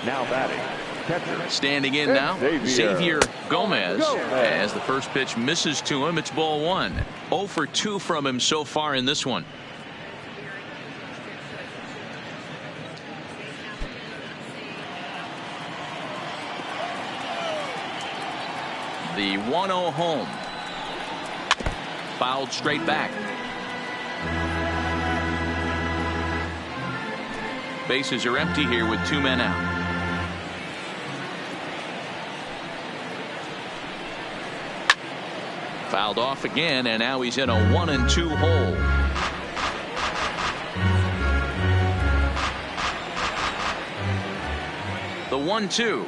Now batting, catcher. Standing in now, Xavier Gomez. Gomez. As the first pitch misses to him, it's ball 1. 0 for 2 from him so far in this one. The 1-0 home. Fouled straight back. Bases are empty here with 2 men out. Fouled off again, and now he's in a 1-2 hole. The 1-2.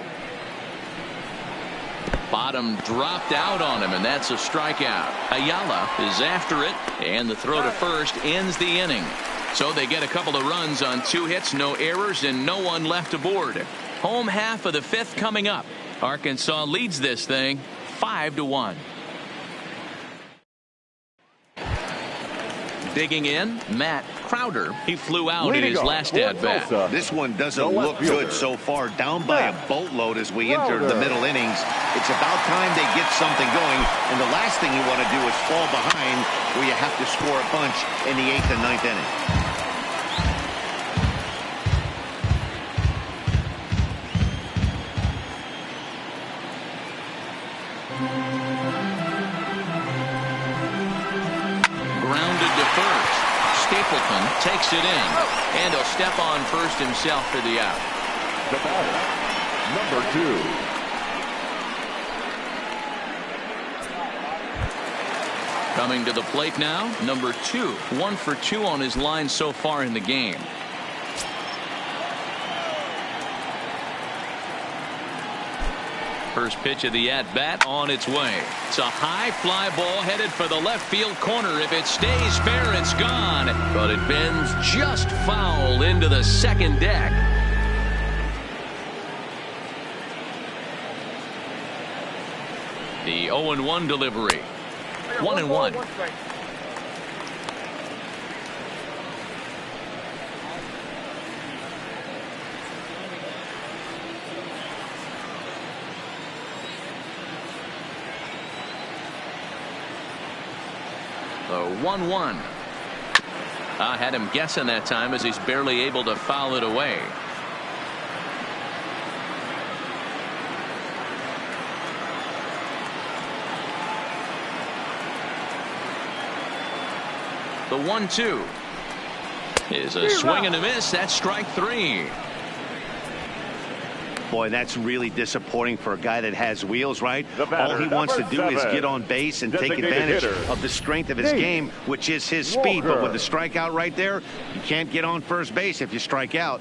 Bottom dropped out on him, and that's a strikeout. Ayala is after it, and the throw to first ends the inning. So they get a couple of runs on 2 hits, no errors, and no one left aboard. Home half of the 5th coming up. Arkansas leads this thing 5-1. Digging in, Matt Crowder. He flew out in his last at-bat. This one doesn't look good so far. Down by a boatload as we enter the middle innings. It's about time they get something going. And the last thing you want to do is fall behind where you have to score a bunch in the 8th and 9th inning. Stapleton takes it in, and he'll step on first himself for the out. The batter, number 2. Coming to the plate now, number 2. 1 for 2 on his line so far in the game. First pitch of the at-bat on its way. It's a high fly ball headed for the left field corner. If it stays fair, it's gone. But it bends just foul into the second deck. The 0-1 delivery. 1-1. The 1-1. I had him guessing that time as he's barely able to foul it away. The 1-2 is a swing and a miss. That's strike 3. Boy, that's really disappointing for a guy that has wheels, right? Batter, all he wants to do is 7. get on base and take Designated advantage hitter. of the strength of his game, which is his speed. But with the strikeout right there, you can't get on first base if you strike out.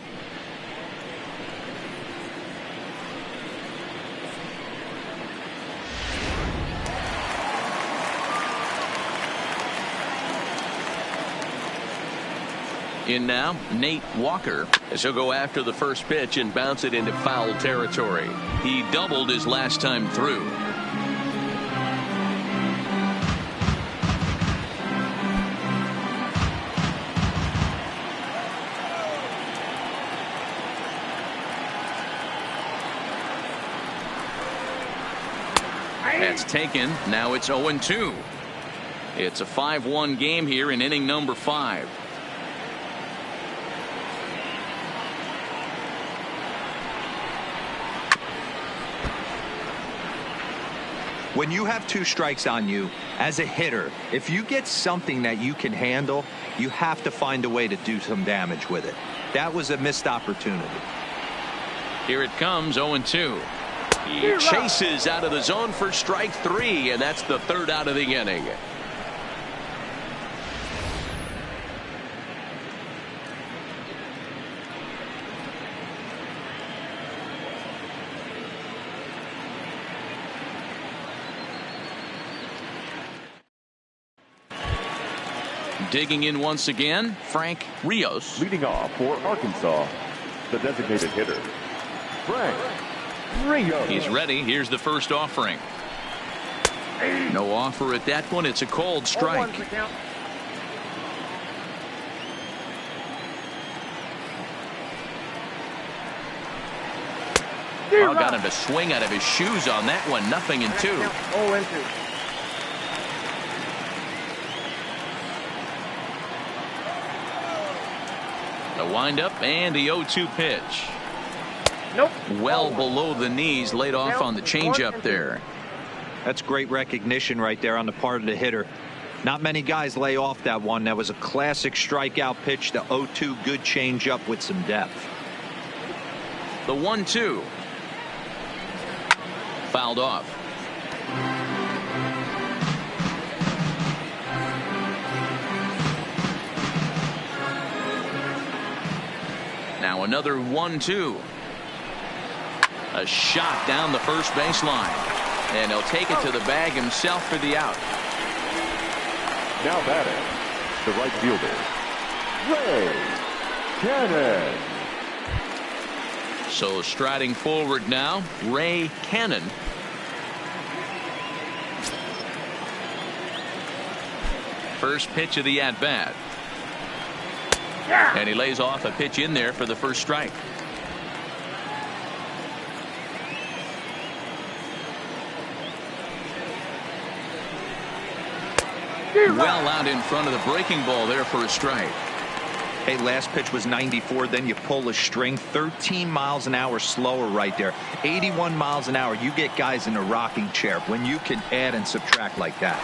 In now, Nate Walker, as he'll go after the first pitch and bounce it into foul territory. He doubled his last time through. That's taken. Now it's 0-2. It's a 5-1 game here in inning number 5. When you have 2 strikes on you as a hitter, if you get something that you can handle, you have to find a way to do some damage with it. That was a missed opportunity. Here it comes, 0-2. He chases out of the zone for strike 3, and that's the 3rd out of the inning. Digging in once again, Frank Rios. Leading off for Arkansas, the designated hitter, Frank Rios. He's ready. Here's the first offering. No offer at that one. It's a called strike. Oh, got him to swing out of his shoes on that one. 0-2. 0-2. The windup and the 0-2 pitch. Nope. Well below the knees, laid off on the changeup there. That's great recognition right there on the part of the hitter. Not many guys lay off that one. That was a classic strikeout pitch. The 0-2 good changeup with some depth. The 1-2. Fouled off. Now another 1-2. A shot down the first baseline. And he'll take it to the bag himself for the out. Now batting, the right fielder, Ray Cannon. So striding forward now, Ray Cannon. First pitch of the at-bat. And he lays off a pitch in there for the first strike. Well out in front of the breaking ball there for a strike. Hey, last pitch was 94. Then you pull a string 13 miles an hour slower right there. 81 miles an hour. You get guys in a rocking chair when you can add and subtract like that.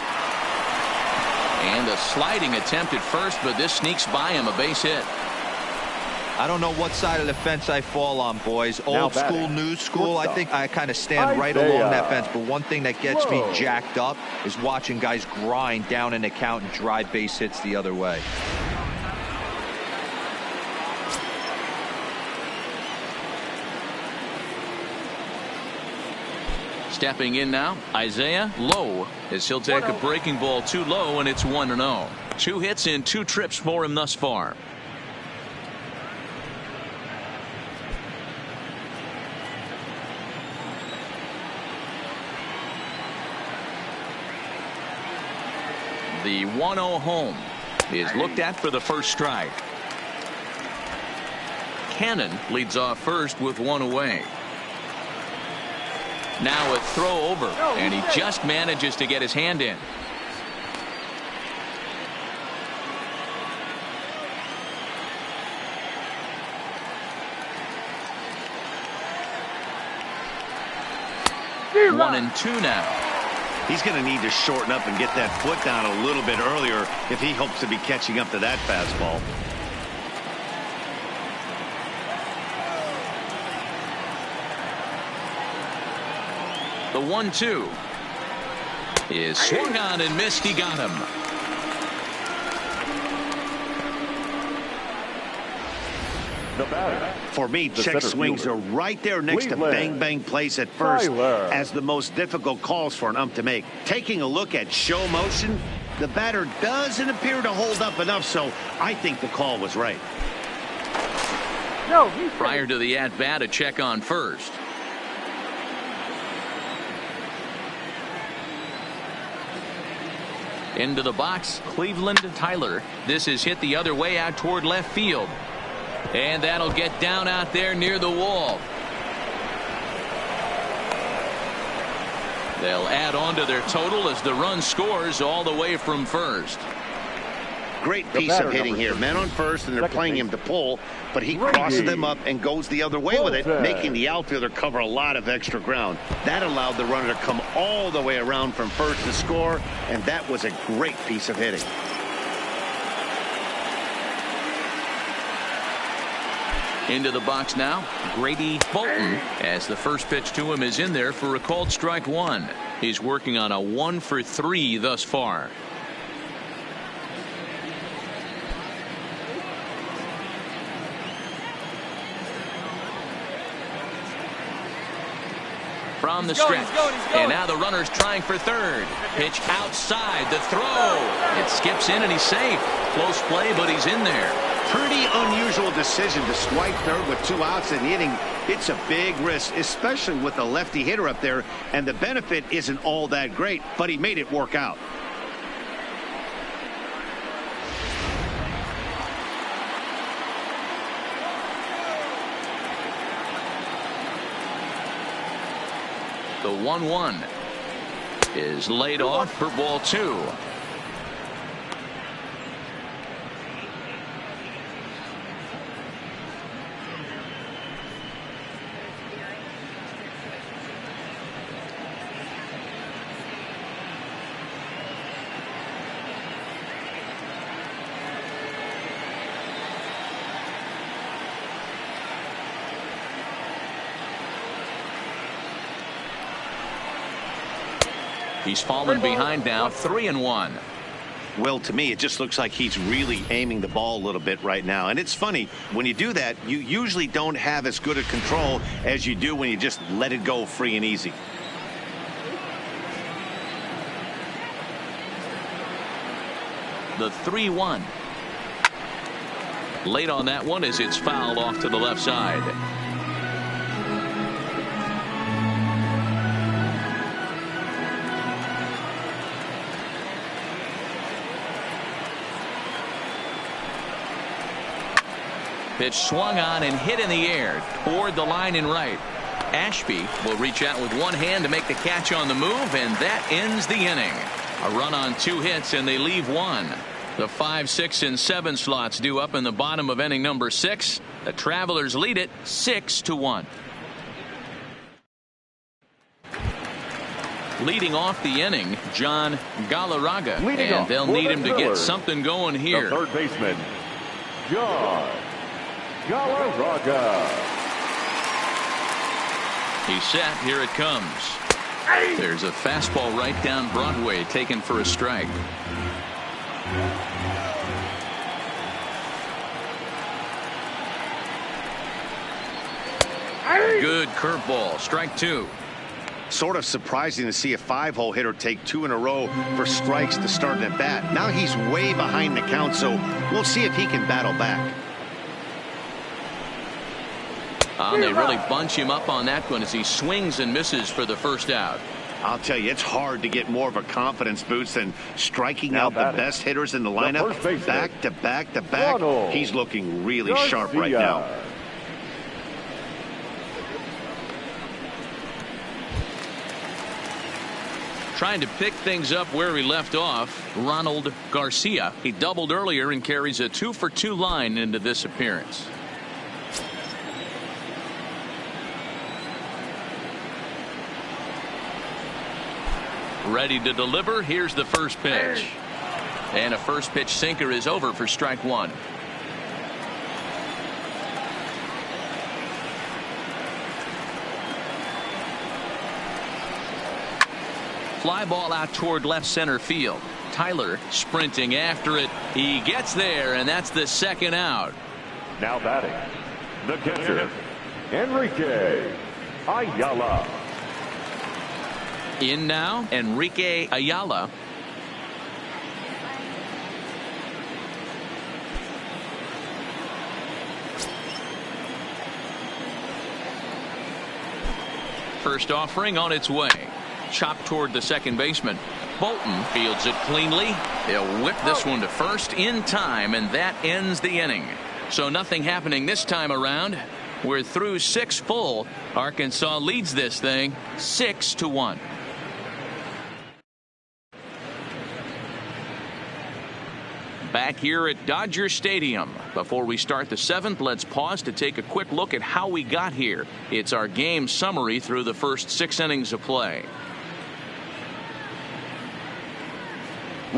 And a sliding attempt at first, but this sneaks by him, a base hit. I don't know what side of the fence I fall on, boys. Old school, new school. I think I kind of stand right along that fence. But one thing that gets me jacked up is watching guys grind down an account and drive base hits the other way. Stepping in now, Isaiah Lowe, as he'll take a breaking ball too low, and it's 1-0. 2 hits in 2 trips for him thus far. The 1-0 home is looked at for the first strike. Cannon leads off first with 1 away. Now a throw over, and he just manages to get his hand in. One and 2 now. He's going to need to shorten up and get that foot down a little bit earlier if he hopes to be catching up to that fastball. The 1-2 is swung on and missed. He got him. The batter. For me, The check center swings fielder, are right there next to Cleveland. bang bang plays at first Tyler. as the most difficult calls for an ump to make. Taking a look at show motion, the batter doesn't appear to hold up enough, so I think the call was right. No, he's Prior to the at-bat, a check on first. Into the box, Cleveland Tyler. This is hit the other way out toward left field. And that'll get down out there near the wall. They'll add on to their total as the run scores all the way from first. Great piece of hitting here. Men on first, and they're playing him to pull, but he crosses them up and goes the other way with it, making the outfielder cover a lot of extra ground. That allowed the runner to come all the way around from first to score, and that was a great piece of hitting. Into the box now, Grady Bolton, as the first pitch to him is in there for a called strike 1. He's working on a 1-for-3 thus far. from the stretch. And now the runner's trying for third. Pitch outside. The throw. It skips in and he's safe. Close play, but he's in there. Pretty unusual decision to strike third with 2 outs in the inning. It's a big risk, especially with the lefty hitter up there, and the benefit isn't all that great, but he made it work out. The 1-1 is laid off for ball 2. He's fallen behind now, 3-1. Well, to me, it just looks like he's really aiming the ball a little bit right now. And it's funny, when you do that, you usually don't have as good a control as you do when you just let it go free and easy. The 3-1. Late on that one as it's fouled off to the left side. Pitch swung on and hit in the air toward the line and right. Ashby will reach out with one hand to make the catch on the move, and that ends the inning. A run on 2 hits, and they leave 1. The 5, 6, and 7 slots due up in the bottom of inning number 6. The Travelers lead it 6-1. Leading off the inning, John Galarraga, and they'll need him to get something going here. The third baseman, John Galarraga. He's set. Here it comes. There's a fastball right down Broadway taken for a strike. Good curveball. Strike 2. Sort of surprising to see a 5-hole hitter take 2 in a row for strikes to start an at bat. Now he's way behind the count, so we'll see if he can battle back. They really bunch him up on that one as he swings and misses for the first out. I'll tell you, it's hard to get more of a confidence boost than striking out the best hitters in the lineup back to back to back. Ronald He's looking really Garcia. sharp right now. Trying to pick things up where he left off, Ronald Garcia. He doubled earlier and carries a 2-for-2 line into this appearance. Ready to deliver. Here's the first pitch. And a first pitch sinker is over for strike 1. Fly ball out toward left center field. Tyler sprinting after it. He gets there, and that's the second out. Now batting, the catcher, Enrique Ayala. In now, Enrique Ayala. First offering on its way. Chopped toward the second baseman. Bolton fields it cleanly. They'll whip this one to first in time, and that ends the inning. So nothing happening this time around. We're through 6 full. Arkansas leads this thing 6-1. Back here at Dodger Stadium. Before we start the 7th, let's pause to take a quick look at how we got here. It's our game summary through the first 6 innings of play.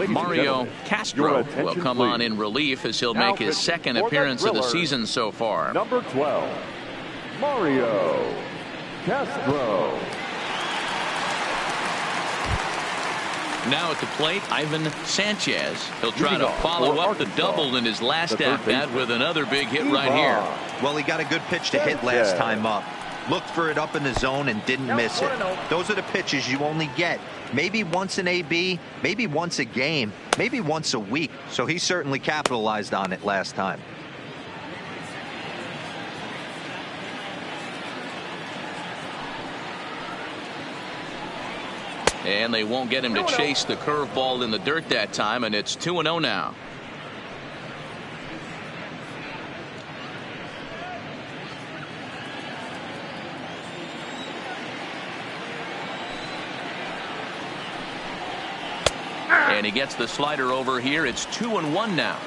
Mario Castro will come on in relief as he'll make his second appearance of the season so far. Number 12, Mario Castro. Now at the plate, Ivan Sanchez. He'll try to follow up the double in his last at bat with another big hit right here. Well, he got a good pitch to hit last time up. Looked for it up in the zone and didn't miss it. Those are the pitches you only get maybe once in AB, maybe once a game, maybe once a week. So he certainly capitalized on it last time. And they won't get him to chase the curveball in the dirt that time, and it's 2-0 now. And he gets the slider over here. It's 2-1 now.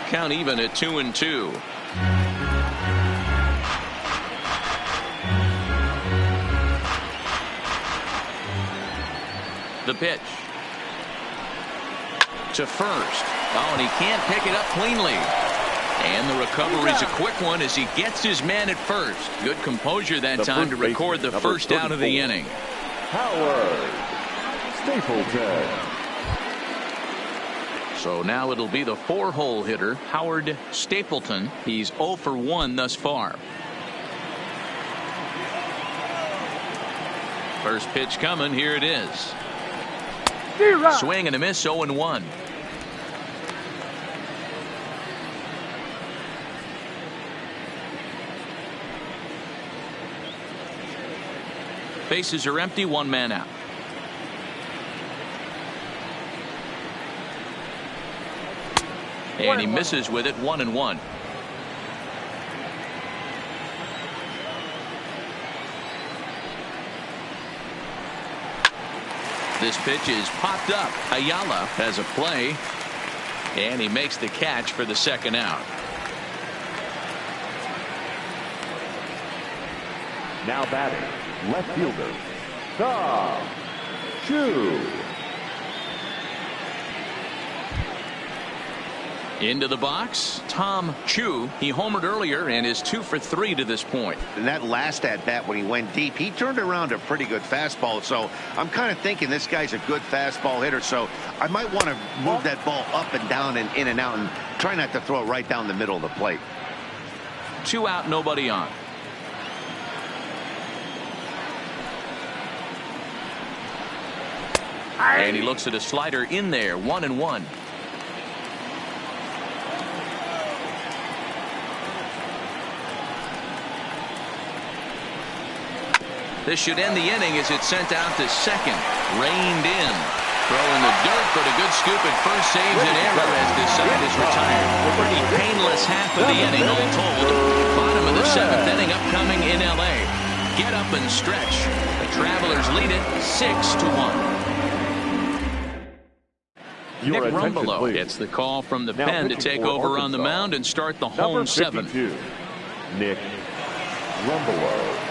Count even at 2-2. The pitch to first. Oh, and he can't pick it up cleanly. And the recovery's a quick one as he gets his man at first. Good composure that time to record the first out of the inning. Howard Stapleton. So now it'll be the 4-hole hitter, Howard Stapleton. He's 0 for 1 thus far. First pitch coming. Here it is. Swing and a miss. 0-1. Bases are empty. 1 man out. And he misses with it. 1-1. This pitch is popped up. Ayala has a play, and he makes the catch for the second out. Now batting, left fielder, Tom Chu. Into the box, Tom Chu. He homered earlier and is 2 for 3 to this point. And that last at bat when he went deep, he turned around a pretty good fastball. So I'm kind of thinking this guy's a good fastball hitter. So I might want to move that ball up and down and in and out and try not to throw it right down the middle of the plate. 2 out, nobody on. And he looks at a slider in there. 1-1. This should end the inning as it's sent out to second. Reined in. Throw in the dirt, but a good scoop at first saves an error as this side is retired. Pretty painless half of the inning all told. Bottom of the 7th inning upcoming in L.A. Get up and stretch. The Travelers lead it 6-1. Nick Rumbelow gets the call from the pen to take over on the mound and start the home 7th. Nick Rumbelow.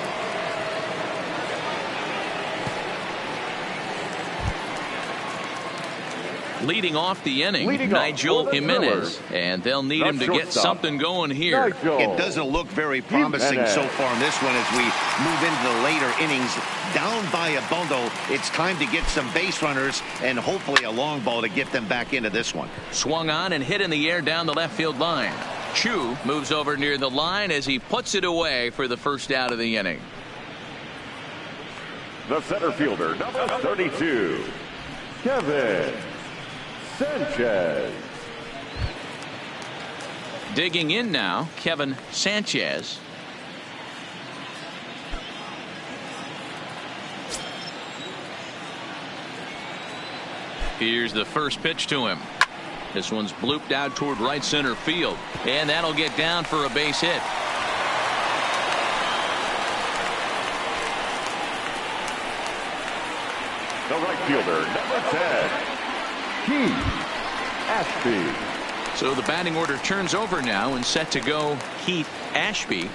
Leading off the inning, Nigel Jimenez, and they'll need him to get something going here. It doesn't look very promising so far in this one as we move into the later innings. Down by a bundle, it's time to get some base runners and hopefully a long ball to get them back into this one. Swung on and hit in the air down the left field line. Chu moves over near the line as he puts it away for the first out of the inning. The center fielder, number 32, Kevin Sanchez. Digging in now, Kevin Sanchez. Here's the first pitch to him. This one's blooped out toward right center field, and that'll get down for a base hit. The right fielder, number 10, Keith Ashby. So the batting order turns over now and set to go Keith Ashby.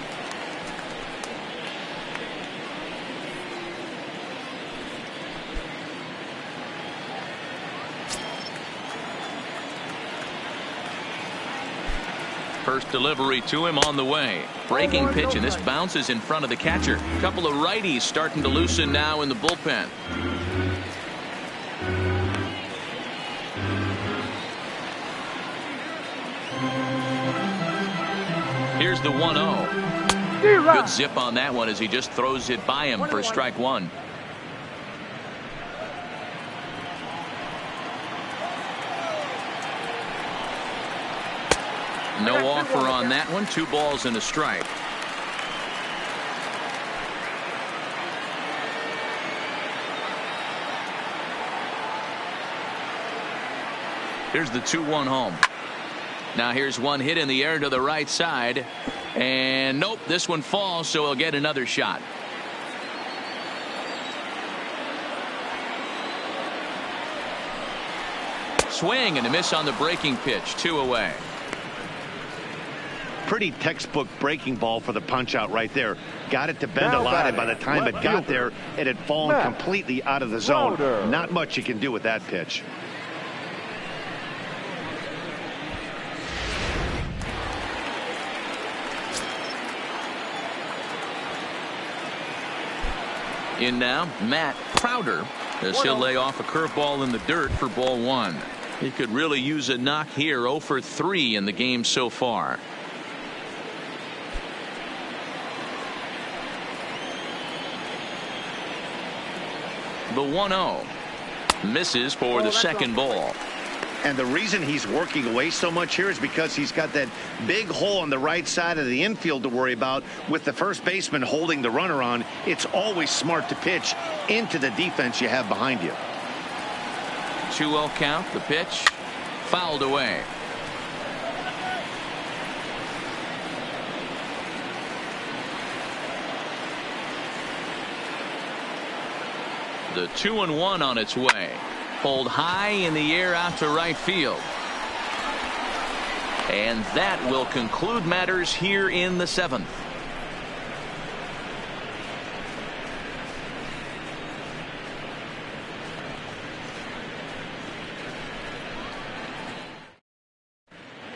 First delivery to him on the way. Breaking pitch, and this bounces in front of the catcher. A couple of righties starting to loosen now in the bullpen. here's the 1-0. Good zip on that one as he just throws it by him for strike one. No offer on that one. 2 balls and a strike. Here's the 2-1 home. Now here's one hit in the air to the right side. And nope, this one falls, so he'll get another shot. Swing and a miss on the breaking pitch. 2 away. Pretty textbook breaking ball for the punch out right there. Got it to bend a lot, and by the time it got there, it had fallen completely out of the zone. Not much you can do with that pitch. In now, Matt Crowder, as he'll lay off a curveball in the dirt for ball 1. He could really use a knock here. 0 for 3 in the game so far. The 1-0 misses for the second ball. And the reason he's working away so much here is because he's got that big hole on the right side of the infield to worry about. With the first baseman holding the runner on, it's always smart to pitch into the defense you have behind you. 2-0 count. The pitch fouled away. The 2-1 on its way. Pulled high in the air out to right field. And that will conclude matters here in the 7th.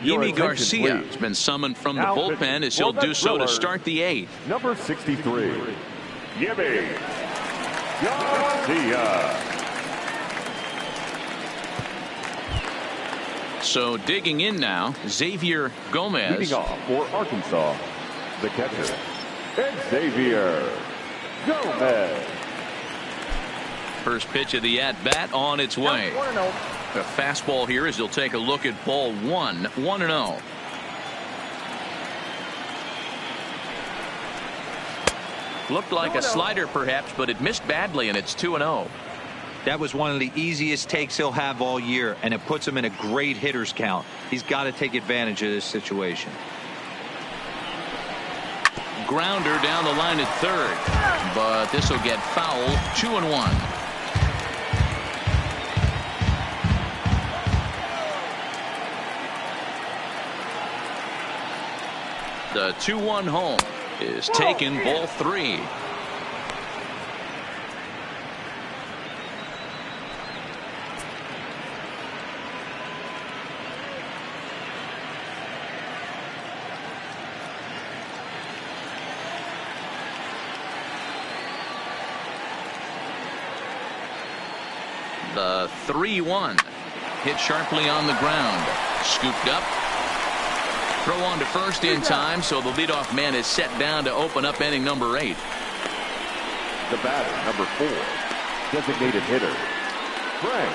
Yimi Garcia has been summoned from the bullpen as he'll do so to start the 8th. Number 63, Yimi Garcia. So digging in now, Xavier Gomez. Leading off for Arkansas, the catcher, Xavier Gomez. First pitch of the at-bat on its way. A fastball here as he'll take a look at ball 1. 1-0. Looked like a slider perhaps, but it missed badly, and it's 2-0. That was one of the easiest takes he'll have all year, and it puts him in a great hitter's count. He's got to take advantage of this situation. Grounder down the line at third, but this will get foul. 2-1. The 2-1 home is taken. Ball 3. The 3-1 hit sharply on the ground. Scooped up. Throw on to first in time, so the leadoff man is set down to open up inning number 8. The batter, number 4, designated hitter, Frank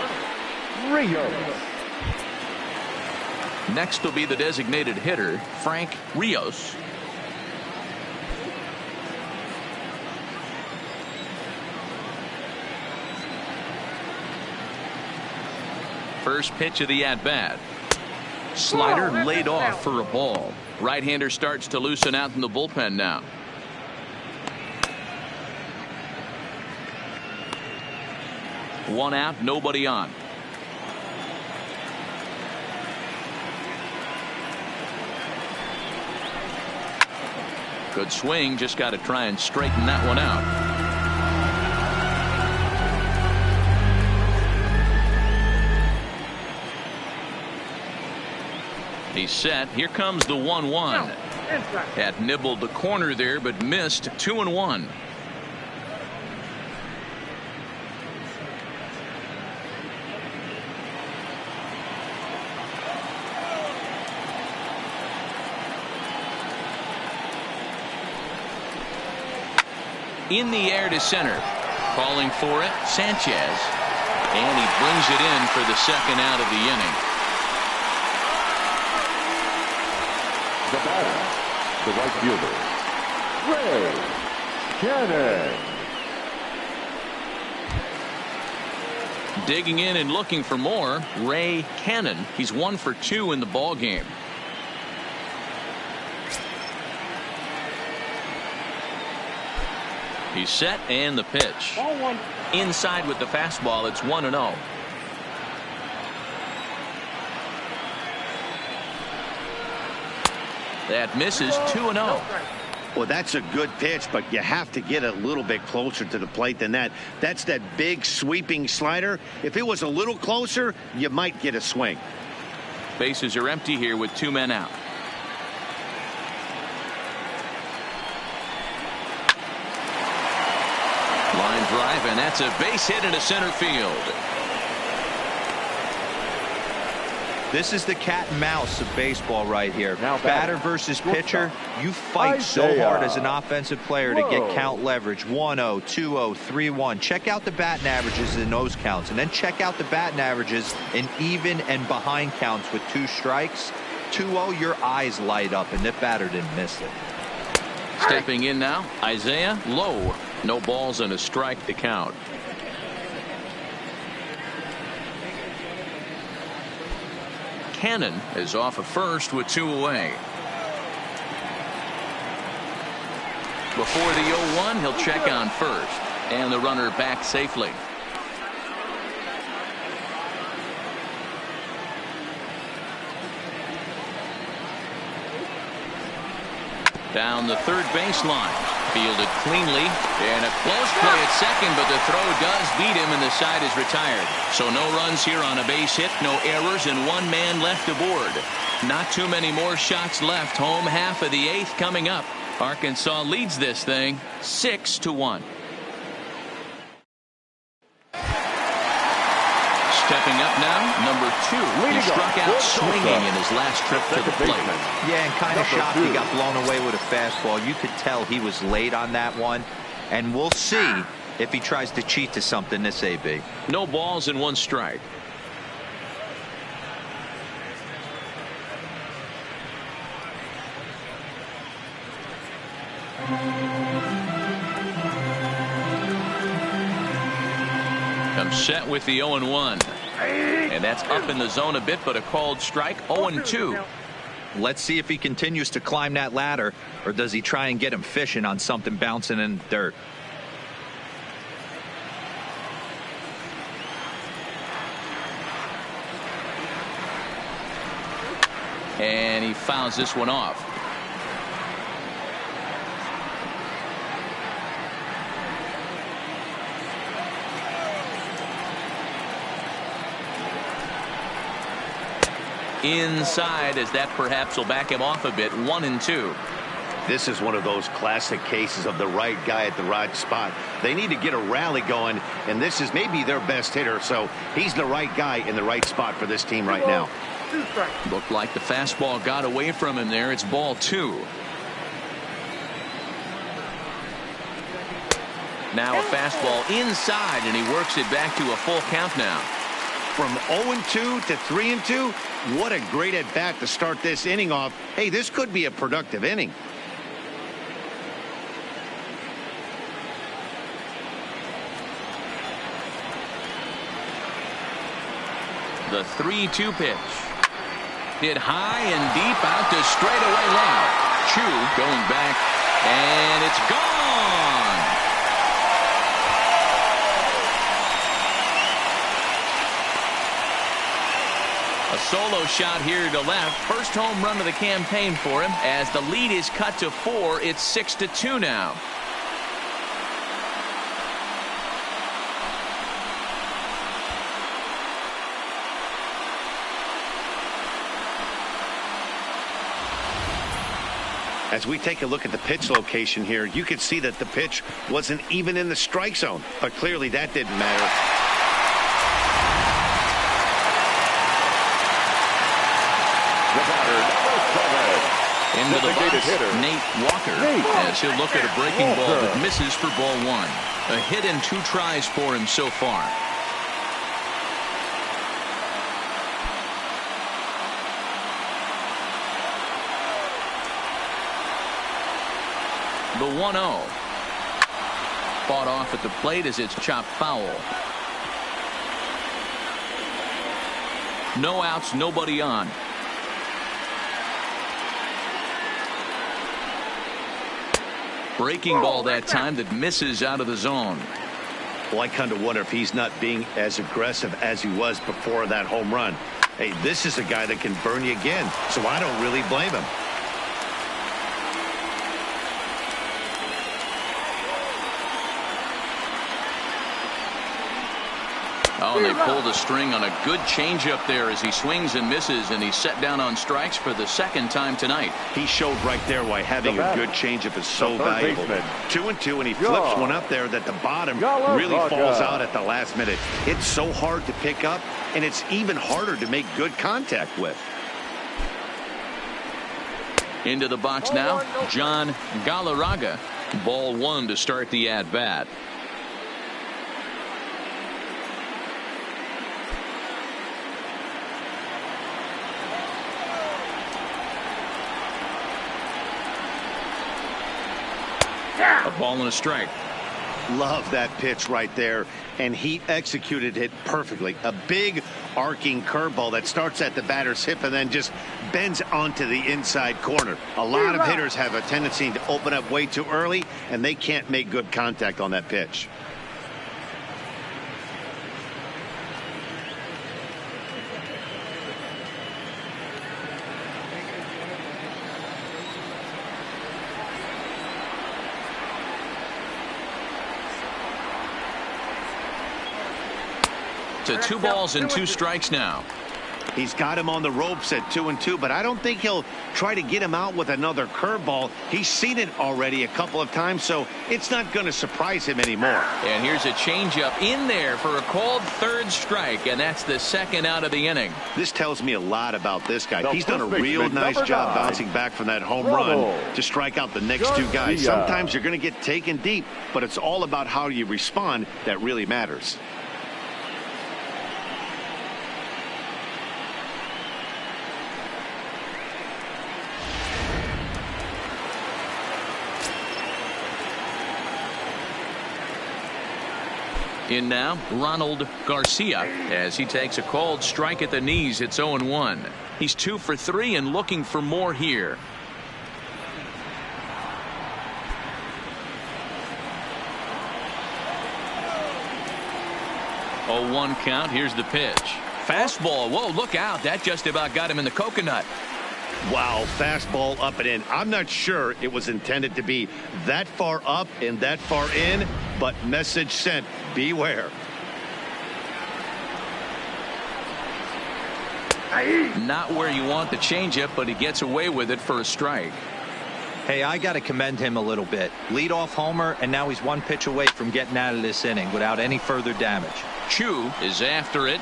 Rios. Next will be the designated hitter, Frank Rios. First pitch of the at-bat. Slider laid off for a ball. Right-hander starts to loosen out in the bullpen now. One out, nobody on. Good swing, just got to try and straighten that one out. He's set. Here comes the 1-1. Had nibbled the corner there, but missed. 2-1. In the air to center. Calling for it, Sanchez. And he brings it in for the second out of the inning. The batter, the right fielder, Ray Cannon. Digging in and looking for more, Ray Cannon. He's 1 for 2 in the ball game. He's set and the pitch. Ball one. Inside with the fastball. It's 1-0. That misses 2-0. Well, that's a good pitch, but you have to get a little bit closer to the plate than that. That's that big sweeping slider. If it was a little closer, you might get a swing. Bases are empty here with 2 men out. Line drive, and that's a base hit into center field. This is the cat and mouse of baseball right here. Now Batter versus pitcher. You fight so Isaiah. hard as an offensive player to get count leverage. 1-0, 2-0, 3-1. Check out the batting averages in those counts, and then check out the batting averages in even and behind counts with 2 strikes. 2-0, your eyes light up, and the batter didn't miss it. Stepping in now, Isaiah Lowe. No balls and a strike to count. Cannon is off of first with 2 away. Before the 0-1, he'll check on first, and the runner back safely. Down the third baseline, fielded cleanly, and a close play at second, but the throw does beat him, and the side is retired. So no runs here on a base hit, no errors, and 1 man left aboard. Not too many more shots left. Home half of the 8th coming up. Arkansas leads this thing 6-1. Stepping up now, number 2. He struck out swinging in his last trip to the plate. Yeah, and kind of shocked he got blown away with a fastball. You could tell he was late on that one. And we'll see if he tries to cheat to something this AB. No balls and 1 strike. Comes set with the 0-1. And that's up in the zone a bit, but a called strike. 0-2. Let's see if he continues to climb that ladder, or does he try and get him fishing on something bouncing in the dirt. And he fouls this one off. Inside, as that perhaps will back him off a bit. 1-2. This is one of those classic cases of the right guy at the right spot. They need to get a rally going, and this is maybe their best hitter, so he's the right guy in the right spot for this team right now. 2 strikes. Looked like the fastball got away from him there. It's ball 2. Now a fastball inside, and he works it back to a full count now. From 0-2 to 3-2, what a great at bat to start this inning off. Hey, this could be a productive inning. The 3-2 pitch. Hit high and deep out to straightaway left. Chu going back, and it's gone. A solo shot here to left. First home run of the campaign for him. As the lead is cut to 4, it's 6-2 now. As we take a look at the pitch location here, you could see that the pitch wasn't even in the strike zone, but clearly that didn't matter. Into the box, hitter. Nate Walker, as he'll look at a breaking ball that misses for ball one. A hit in 2 tries for him so far. The 1-0. Fought off at the plate as it's chopped foul. No outs, nobody on. Breaking ball that time that misses out of the zone. Well, I kind of wonder if he's not being as aggressive as he was before that home run. Hey, this is a guy that can burn you again, so I don't really blame him. Oh, and they pulled a string on a good changeup there as he swings and misses, and he's set down on strikes for the 2nd time tonight. He showed right there why having a good changeup is so valuable. 2-2, and he flips one up there that the bottom really falls out at the last minute. It's so hard to pick up, and it's even harder to make good contact with. Into the box now, John Galarraga. Ball 1 to start the at-bat. A ball and a strike. Love that pitch right there, and he executed it perfectly. A big arcing curveball that starts at the batter's hip and then just bends onto the inside corner. A lot of hitters have a tendency to open up way too early, and they can't make good contact on that pitch. To 2 balls and 2 strikes now. He's got him on the ropes at 2-2, but I don't think he'll try to get him out with another curveball. He's seen it already a couple of times, so it's not going to surprise him anymore. And here's a changeup in there for a called 3rd strike, and that's the 2nd out of the inning. This tells me a lot about this guy. He's done a real nice job bouncing back from that home run to strike out the next 2 guys. Sometimes you're going to get taken deep, but it's all about how you respond that really matters. In now, Ronald Garcia, as he takes a called strike at the knees. It's 0-1. He's 2 for 3 and looking for more here. Oh, 1 count. Here's the pitch. Fastball. Whoa, look out. That just about got him in the coconut. Wow, fastball up and in. I'm not sure it was intended to be that far up and that far in, but message sent. Beware. Not where you want the changeup, but he gets away with it for a strike. Hey, I got to commend him a little bit. Leadoff homer, and now he's 1 pitch away from getting out of this inning without any further damage. Chu is after it.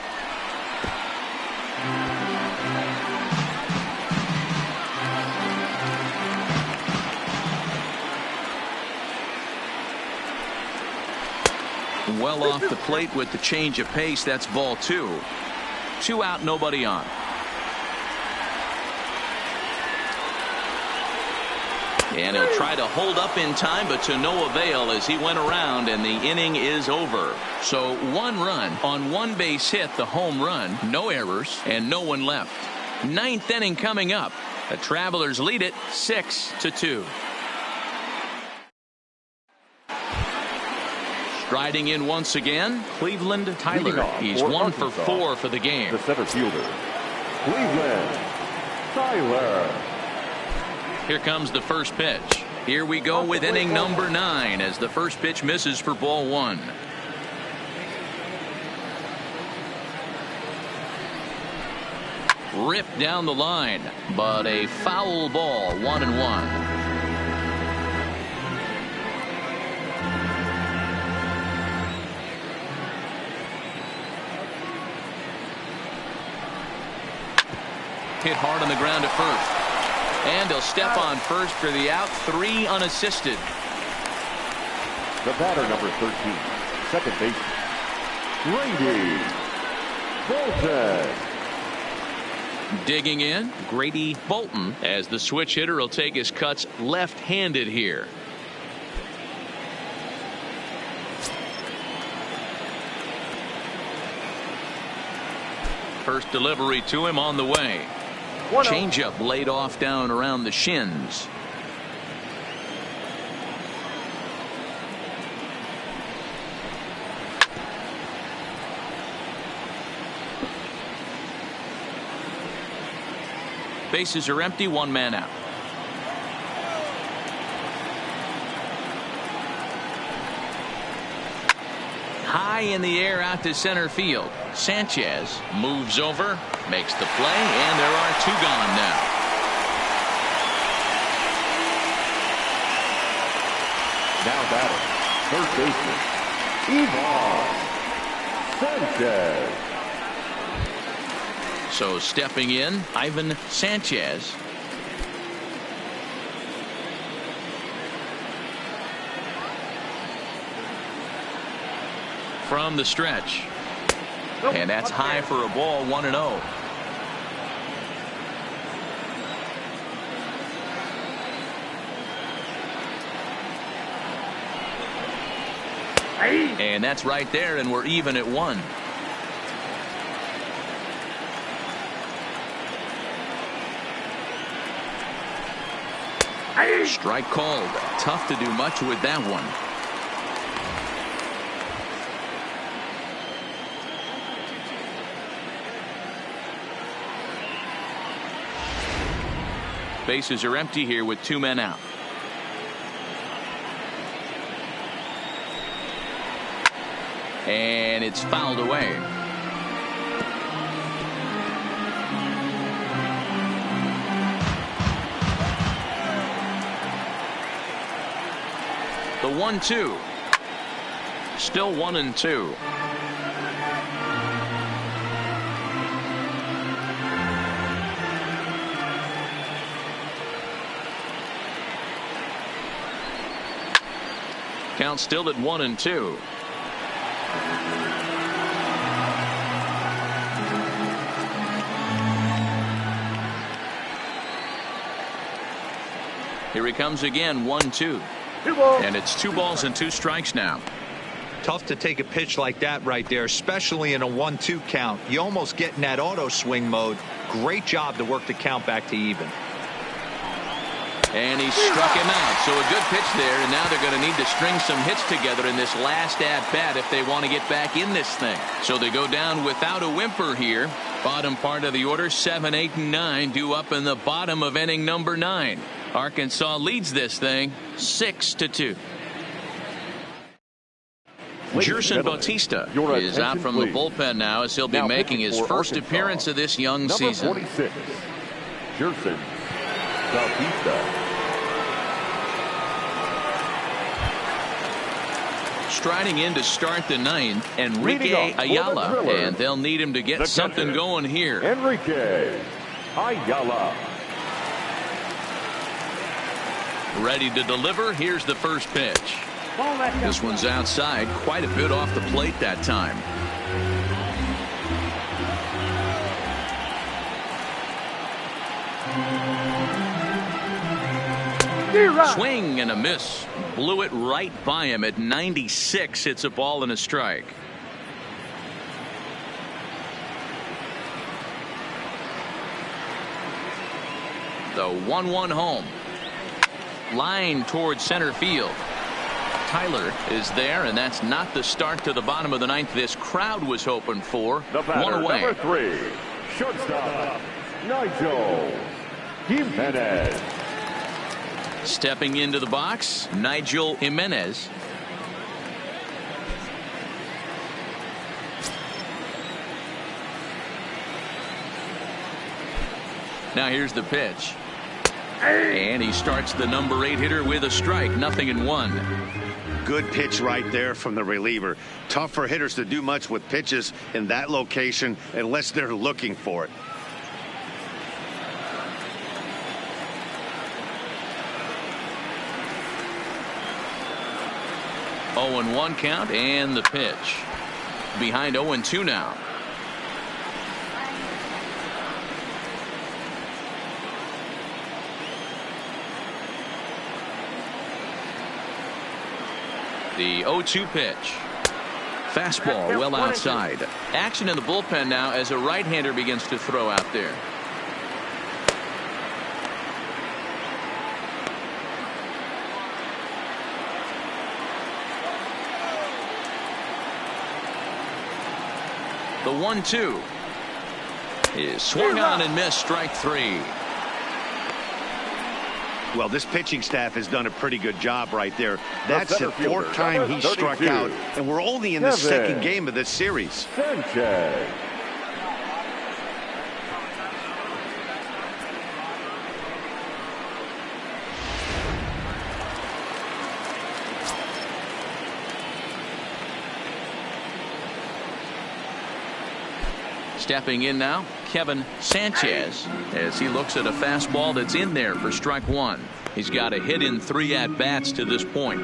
Well off the plate with the change of pace. That's ball 2. 2 out, nobody on. And he'll try to hold up in time, but to no avail as he went around, and the inning is over. So 1 run on 1 base hit, the home run, no errors, and no one left. 9th inning coming up. The Travelers lead it 6-2. Striding in once again, Cleveland Tyler. He's 1 for 4 for the game. The center fielder, Cleveland Tyler. Here comes the first pitch. Here we go with inning number 9 as the first pitch misses for ball 1. Ripped down the line, but a foul ball. 1-1. Hit hard on the ground at first. And he'll step on first for the out. 3 unassisted. The batter, number 13, second baseman, Grady Bolton. Digging in, Grady Bolton, as the switch hitter will take his cuts left-handed here. First delivery to him on the way. Changeup laid off down around the shins. Bases are empty, 1 man out. High in the air out to center field. Sanchez moves over, makes the play, and there are 2 gone now. Now batting, third baseman, Ivan Sanchez. So stepping in, Ivan Sanchez. From the stretch. And that's high for a ball, 1-0. And that's right there, and we're even at 1. Strike called. Tough to do much with that one. Bases are empty here with 2 men out. And it's fouled away. The 1-2. Still 1-2. Count still at 1-2. Here he comes again, 1-2. And it's 2 balls and 2 strikes now. Tough to take a pitch like that right there, especially in a 1-2 count. You almost get in that auto swing mode. Great job to work the count back to even. And he struck him out. So a good pitch there, and now they're going to need to string some hits together in this last at-bat if they want to get back in this thing. So they go down without a whimper here. Bottom part of the order, 7, 8, and 9 due up in the bottom of inning number 9. Arkansas leads this thing 6-2. Gerson Bautista is out from the bullpen now as he'll be making his first appearance of this young season. Number 46, Gerson Bautista. Striding in to start the 9th, Enrique Ayala, and they'll need him to get something going here. Enrique Ayala. Ready to deliver. Here's the first pitch. This one's outside, quite a bit off the plate that time. Swing and a miss. Blew it right by him at 96. It's a ball and a strike. The 1-1 home. Line towards center field. Tyler is there, and that's not the start to the bottom of the 9th this crowd was hoping for. The batter, 1 away. number 3, shortstop, Nigel Jimenez. Stepping into the box, Nigel Jimenez. Now here's the pitch. And he starts the number 8 hitter with a strike. 0-1. Good pitch right there from the reliever. Tough for hitters to do much with pitches in that location unless they're looking for it. 0-1 count and the pitch. Behind 0-2 now. The 0-2 pitch. Fastball well outside. Action in the bullpen now as a right-hander begins to throw out there. The 1-2 is swung on and missed. Strike 3. Well, this pitching staff has done a pretty good job right there. That's the fourth time he struck out, and we're only in the second game of this series. Sanchez. Stepping in now, Kevin Sanchez, as he looks at a fastball that's in there for strike 1. He's got a hit in 3 at-bats to this point.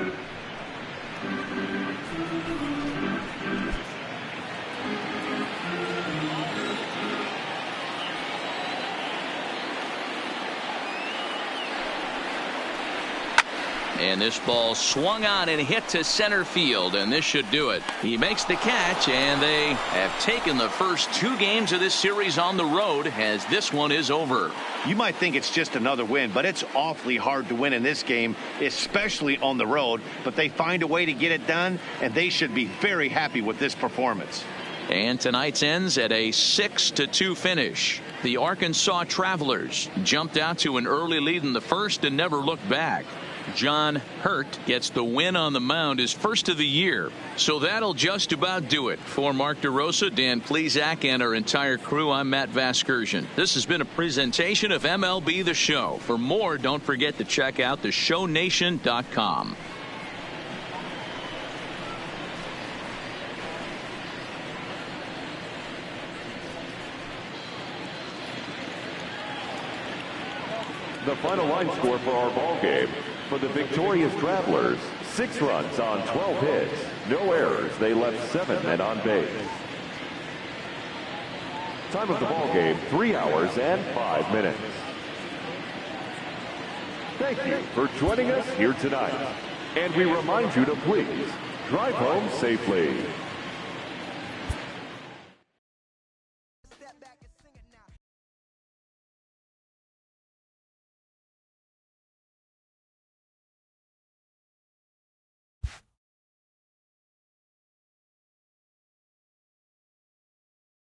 And this ball swung on and hit to center field, and this should do it. He makes the catch, and they have taken the first 2 games of this series on the road as this one is over. You might think it's just another win, but it's awfully hard to win in this game, especially on the road. But they find a way to get it done, and they should be very happy with this performance. And tonight's ends at a 6-2 finish. The Arkansas Travelers jumped out to an early lead in the first and never looked back. John Hurt gets the win on the mound, his first of the year. So that'll just about do it. For Mark DeRosa, Dan Plesac, and our entire crew, I'm Matt Vasgersian. This has been a presentation of MLB The Show. For more, don't forget to check out theshownation.com. The final line score for our ball game. For the victorious Travelers, 6 runs on 12 hits, no errors. They left 7 men on base. Time of the ball game, 3 hours and 5 minutes. Thank you for joining us here tonight. And we remind you to please drive home safely.